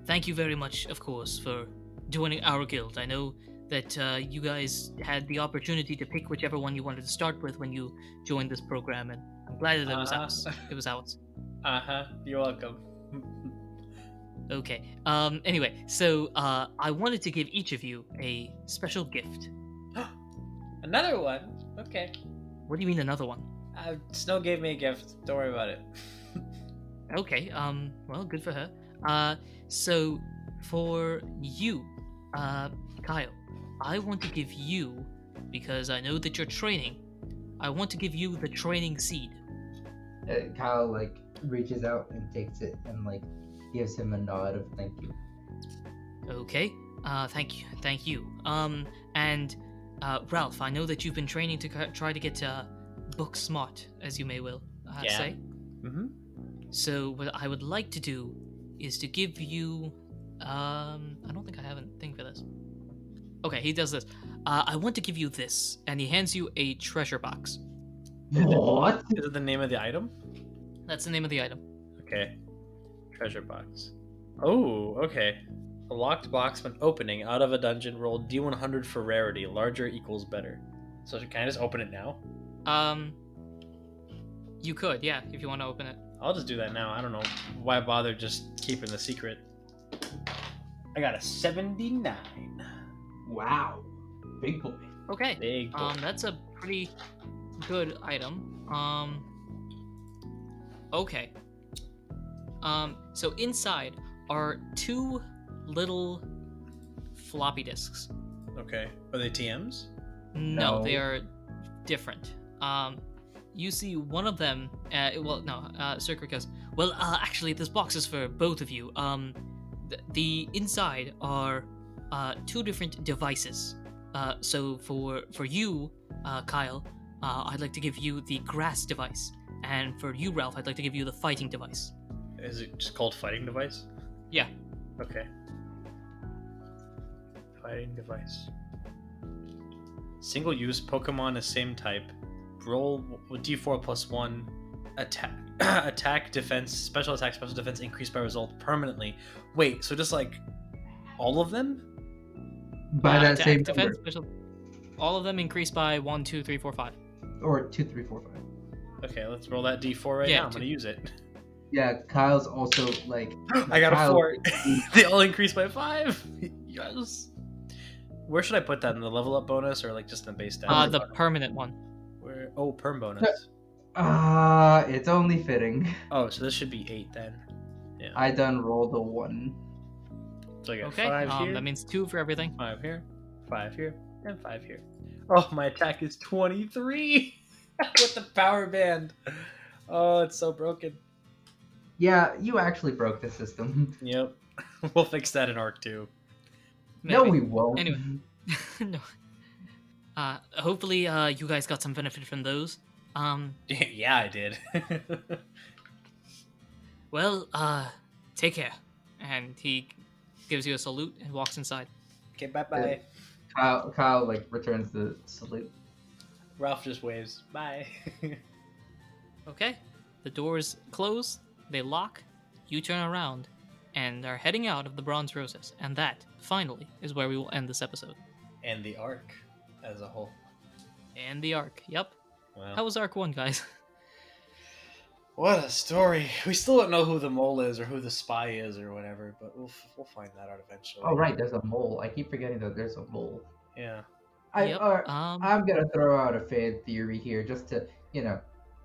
thank you very much, of course, for joining our guild. I know that you guys had the opportunity to pick whichever one you wanted to start with when you joined this program, and I'm glad that it was ours. It was ours." You're welcome. Okay. Anyway, so I wanted to give each of you a special gift. Another one? Okay. What do you mean another one? Snow gave me a gift. Don't worry about it. Okay. Well, good for her. So for you, Kyle, I want to give you, because I know that you're training, I want to give you the training seed. Kyle like reaches out and takes it and like gives him a nod of thank you. Okay. Thank you. And Ralph, I know that you've been training to try to get book smart, as you may will say. Mm-hmm. So what I would like to do is to give you, I don't think I have a thing for this. Okay, he does this. I want to give you this, and he hands you a treasure box. What? Is it the name of the item? That's the name of the item. Okay. Treasure box. Oh, okay. A locked box when opening out of a dungeon, roll D100 for rarity. Larger equals better. So can I just open it now? You could, yeah, if you want to open it. I'll just do that now. I don't know. Why bother just keeping the secret? I got a 79. Wow. Big boy. Okay. Big boy. That's a pretty good item. Okay. So inside are 2 little floppy disks. Okay. Are they TMs? No, No. they are different. You see one of them. Circuit goes, well, actually, this box is for both of you. The inside are 2 different devices. So for you, Kyle, I'd like to give you the grass device, and for you, Ralph, I'd like to give you the fighting device. Is it just called fighting device? Yeah. Okay. Fighting device. Single use Pokemon is same type. Roll with D4 plus 1. Attack, defense, special defense increased by result permanently. Wait, so just like all of them? By that Attack, same defense, number. special. All of them increase by 1, 2, 3, 4, 5. Or 2, 3, 4, 5. Okay, let's roll that D4 right now. I'm gonna use it. Yeah, Kyle's also like. I got Kyle- a 4. They all increase by 5. Yes. Where should I put that, in the level up bonus or like just in the base stat? The permanent one. Where? Oh, perm bonus. It's only fitting. Oh, so this should be 8 then. Yeah. I done rolled a 1. So I got Okay. 5 here. That means 2 for everything. 5 here, 5 here, and 5 here. Oh, my attack is 23 with the power band. Oh, it's so broken. Yeah, you actually broke the system. Yep. We'll fix that in Arc 2. No, Maybe. we won't. Anyway. No. Hopefully, you guys got some benefit from those. Yeah, I did. Well, take care. And he gives you a salute and walks inside. Okay, bye-bye. Kyle like returns the salute. Ralph just waves. Bye. Okay. The doors close, they lock, you turn around, and are heading out of the Bronze Roses. And that, finally, is where we will end this episode. And the Arc as a whole. And the Arc, yep. Wow. How was Arc 1, guys? What a story. We still don't know who the mole is or who the spy is or whatever, but we'll find that out eventually. Oh right, there's a mole. I keep forgetting that there's a mole. Yeah. Yep, I'm gonna throw out a fan theory here, just to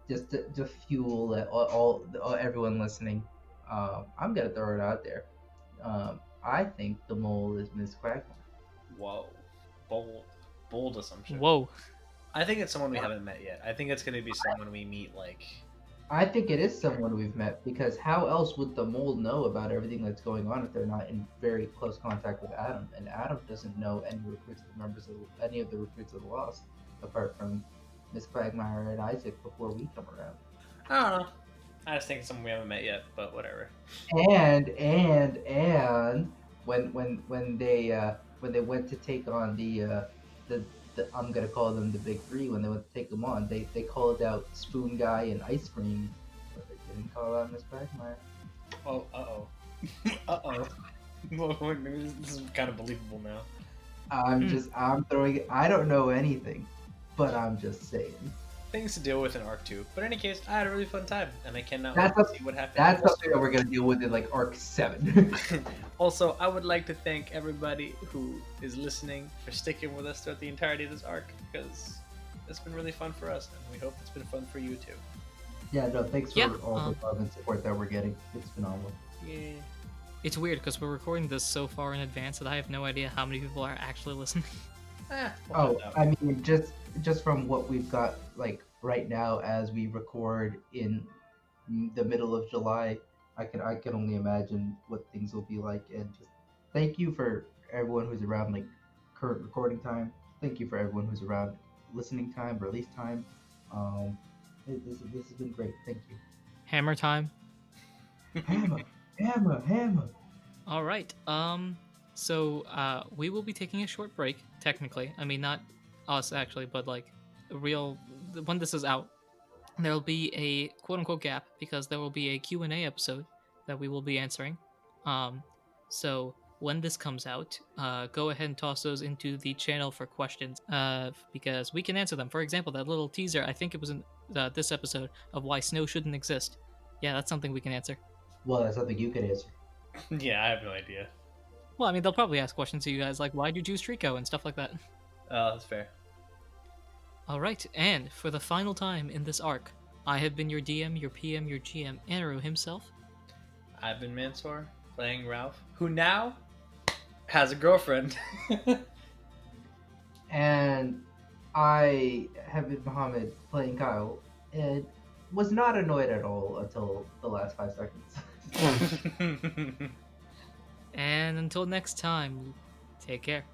just to fuel all everyone listening. I'm gonna throw it out there. I think the mole is Miss Quagmire. Whoa. Bold assumption. Whoa. I think it's someone we haven't met yet. I think it's going to be someone we meet, like, I think it is someone we've met because how else would the mole know about everything that's going on if they're not in very close contact with Adam? And Adam doesn't know any of the recruits of the Lost, apart from Miss Quagmire and Isaac before we come around. I don't know. I just think it's someone we haven't met yet, but whatever. And when they went to take on the I'm gonna call them the big three, when they went to take them on, they called out Spoon Guy and Ice Cream, but they didn't call out Miss Quagmire. Oh, uh-oh. Well, maybe this is kind of believable now. I'm throwing. I don't know anything, but I'm just saying. Things to deal with in Arc 2. But in any case, I had a really fun time, and I cannot That's wait to see what happens. That's something that we're gonna deal with in like Arc 7. Also, I would like to thank everybody who is listening for sticking with us throughout the entirety of this arc, because it's been really fun for us, and we hope it's been fun for you too. Yeah, no, thanks for all the love and support that we're getting. It's phenomenal. Yeah. It's weird because we're recording this so far in advance that I have no idea how many people are actually listening. We'll I mean, just from what we've got like right now as we record in the middle of July, I can only imagine what things will be like. And just thank you for everyone who's around like current recording time. Thank you for everyone who's around listening time, release time. This has been great. Thank you. Hammer time. Hammer. All right. So we will be taking a short break. Technically, I mean not us actually, but like when this is out, there will be a quote unquote gap because there will be a Q&A episode that we will be answering. So when this comes out, go ahead and toss those into the channel for questions, because we can answer them. For example, that little teaser, I think it was in this episode, of why snow shouldn't exist. Yeah, that's something we can answer. Well, that's something you could answer. Yeah, I have no idea. Well, I mean, they'll probably ask questions to you guys like, why'd you choose Trico and stuff like that. Oh, that's fair. All right, and for the final time in this arc, I have been your DM, your PM, your GM, Anirudh himself. I've been Mansour, playing Ralph, who now has a girlfriend. And I have been Muhammad, playing Kyle, and was not annoyed at all until the last 5 seconds. And until next time, take care.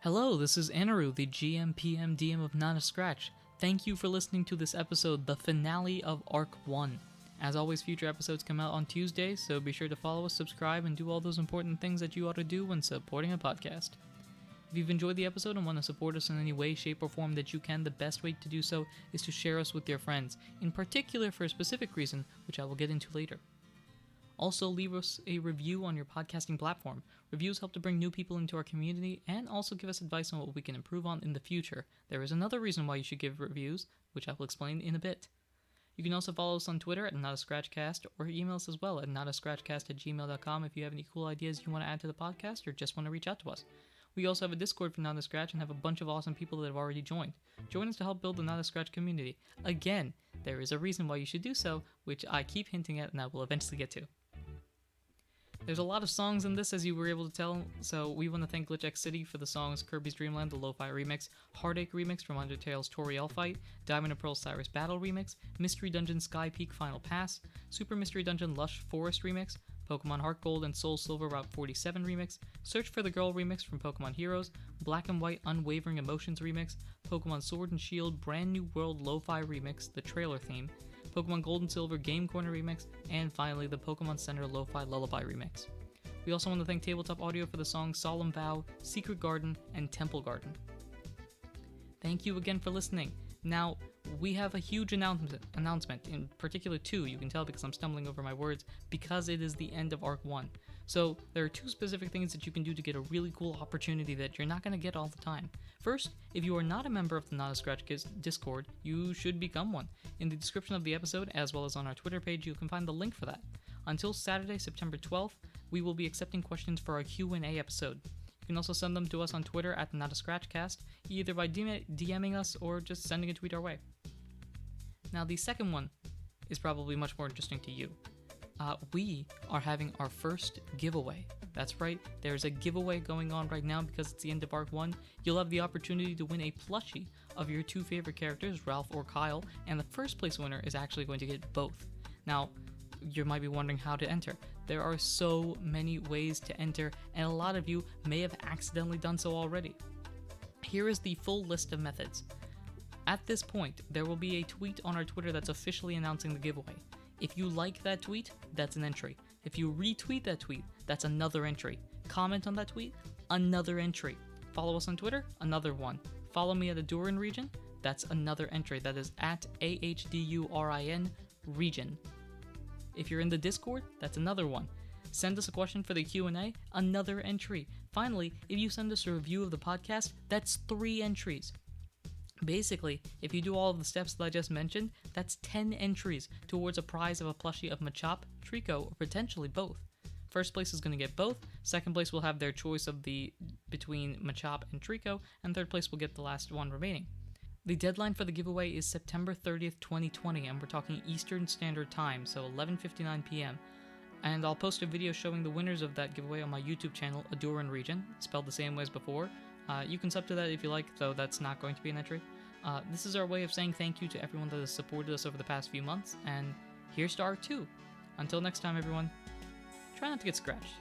Hello, this is Anirudh, the GM, PM, DM of Not a Scratch. Thank you for listening to this episode, the finale of Arc 1. As always, future episodes come out on Tuesdays, so be sure to follow us, subscribe, and do all those important things that you ought to do when supporting a podcast. If you've enjoyed the episode and want to support us in any way, shape, or form that you can, the best way to do so is to share us with your friends, in particular for a specific reason, which I will get into later. Also, leave us a review on your podcasting platform. Reviews help to bring new people into our community and also give us advice on what we can improve on in the future. There is another reason why you should give reviews, which I will explain in a bit. You can also follow us on Twitter at NotAScratchCast or email us as well at notascratchcast@gmail.com if you have any cool ideas you want to add to the podcast or just want to reach out to us. We also have a Discord for Not a Scratch and have a bunch of awesome people that have already joined. Join us to help build the Not a Scratch community. Again, there is a reason why you should do so, which I keep hinting at and I will eventually get to. There's a lot of songs in this, as you were able to tell, so we want to thank Glitch X City for the songs Kirby's Dream Land, the Lo-Fi Remix, Heartache Remix from Undertale's Toriel Fight, Diamond and Pearl Cyrus Battle Remix, Mystery Dungeon Sky Peak Final Pass, Super Mystery Dungeon Lush Forest Remix, Pokemon Heart Gold and Soul Silver Route 47 Remix, Search for the Girl Remix from Pokemon Heroes, Black and White Unwavering Emotions Remix, Pokemon Sword and Shield Brand New World Lo-Fi Remix, the trailer theme, Pokemon Gold and Silver Game Corner Remix, and finally the Pokemon Center Lo-Fi Lullaby Remix. We also want to thank Tabletop Audio for the songs Solemn Vow, Secret Garden, and Temple Garden. Thank you again for listening. Now, we have a huge announcement, in particular two, you can tell because I'm stumbling over my words, because it is the end of Arc 1. So, there are two specific things that you can do to get a really cool opportunity that you're not going to get all the time. First, if you are not a member of the Not a Scratch Kids Discord, you should become one. In the description of the episode, as well as on our Twitter page, you can find the link for that. Until Saturday, September 12th, we will be accepting questions for our Q&A episode. You can also send them to us on Twitter at Not a Scratchcast, either by DMing us or just sending a tweet our way. Now, the second one is probably much more interesting to you. We are having our first giveaway. That's right, there's a giveaway going on right now because it's the end of Arc 1. You'll have the opportunity to win a plushie of your two favorite characters, Ralph or Kyle, and the first place winner is actually going to get both. Now, you might be wondering how to enter. There are so many ways to enter, and a lot of you may have accidentally done so already. Here is the full list of methods. At this point, there will be a tweet on our Twitter that's officially announcing the giveaway. If you like that tweet, that's an entry. If you retweet that tweet, that's another entry. Comment on that tweet, another entry. Follow us on Twitter, another one. Follow me at Adurin Region, that's another entry. That is at AHDURIN Region. If you're in the Discord, that's another one. Send us a question for the Q&A, another entry. Finally, if you send us a review of the podcast, that's 3 entries. Basically, if you do all of the steps that I just mentioned, that's 10 entries towards a prize of a plushie of Machop, Trico, or potentially both. First place is going to get both, second place will have their choice of between Machop and Trico, and third place will get the last one remaining. The deadline for the giveaway is September 30th, 2020, and we're talking Eastern Standard Time, so 11:59 p.m. And I'll post a video showing the winners of that giveaway on my YouTube channel, Adurin Region, spelled the same way as before. You can sub to that if you like, though that's not going to be an entry. This is our way of saying thank you to everyone that has supported us over the past few months, and here's to Arc 2. Until next time, everyone, try not to get scratched.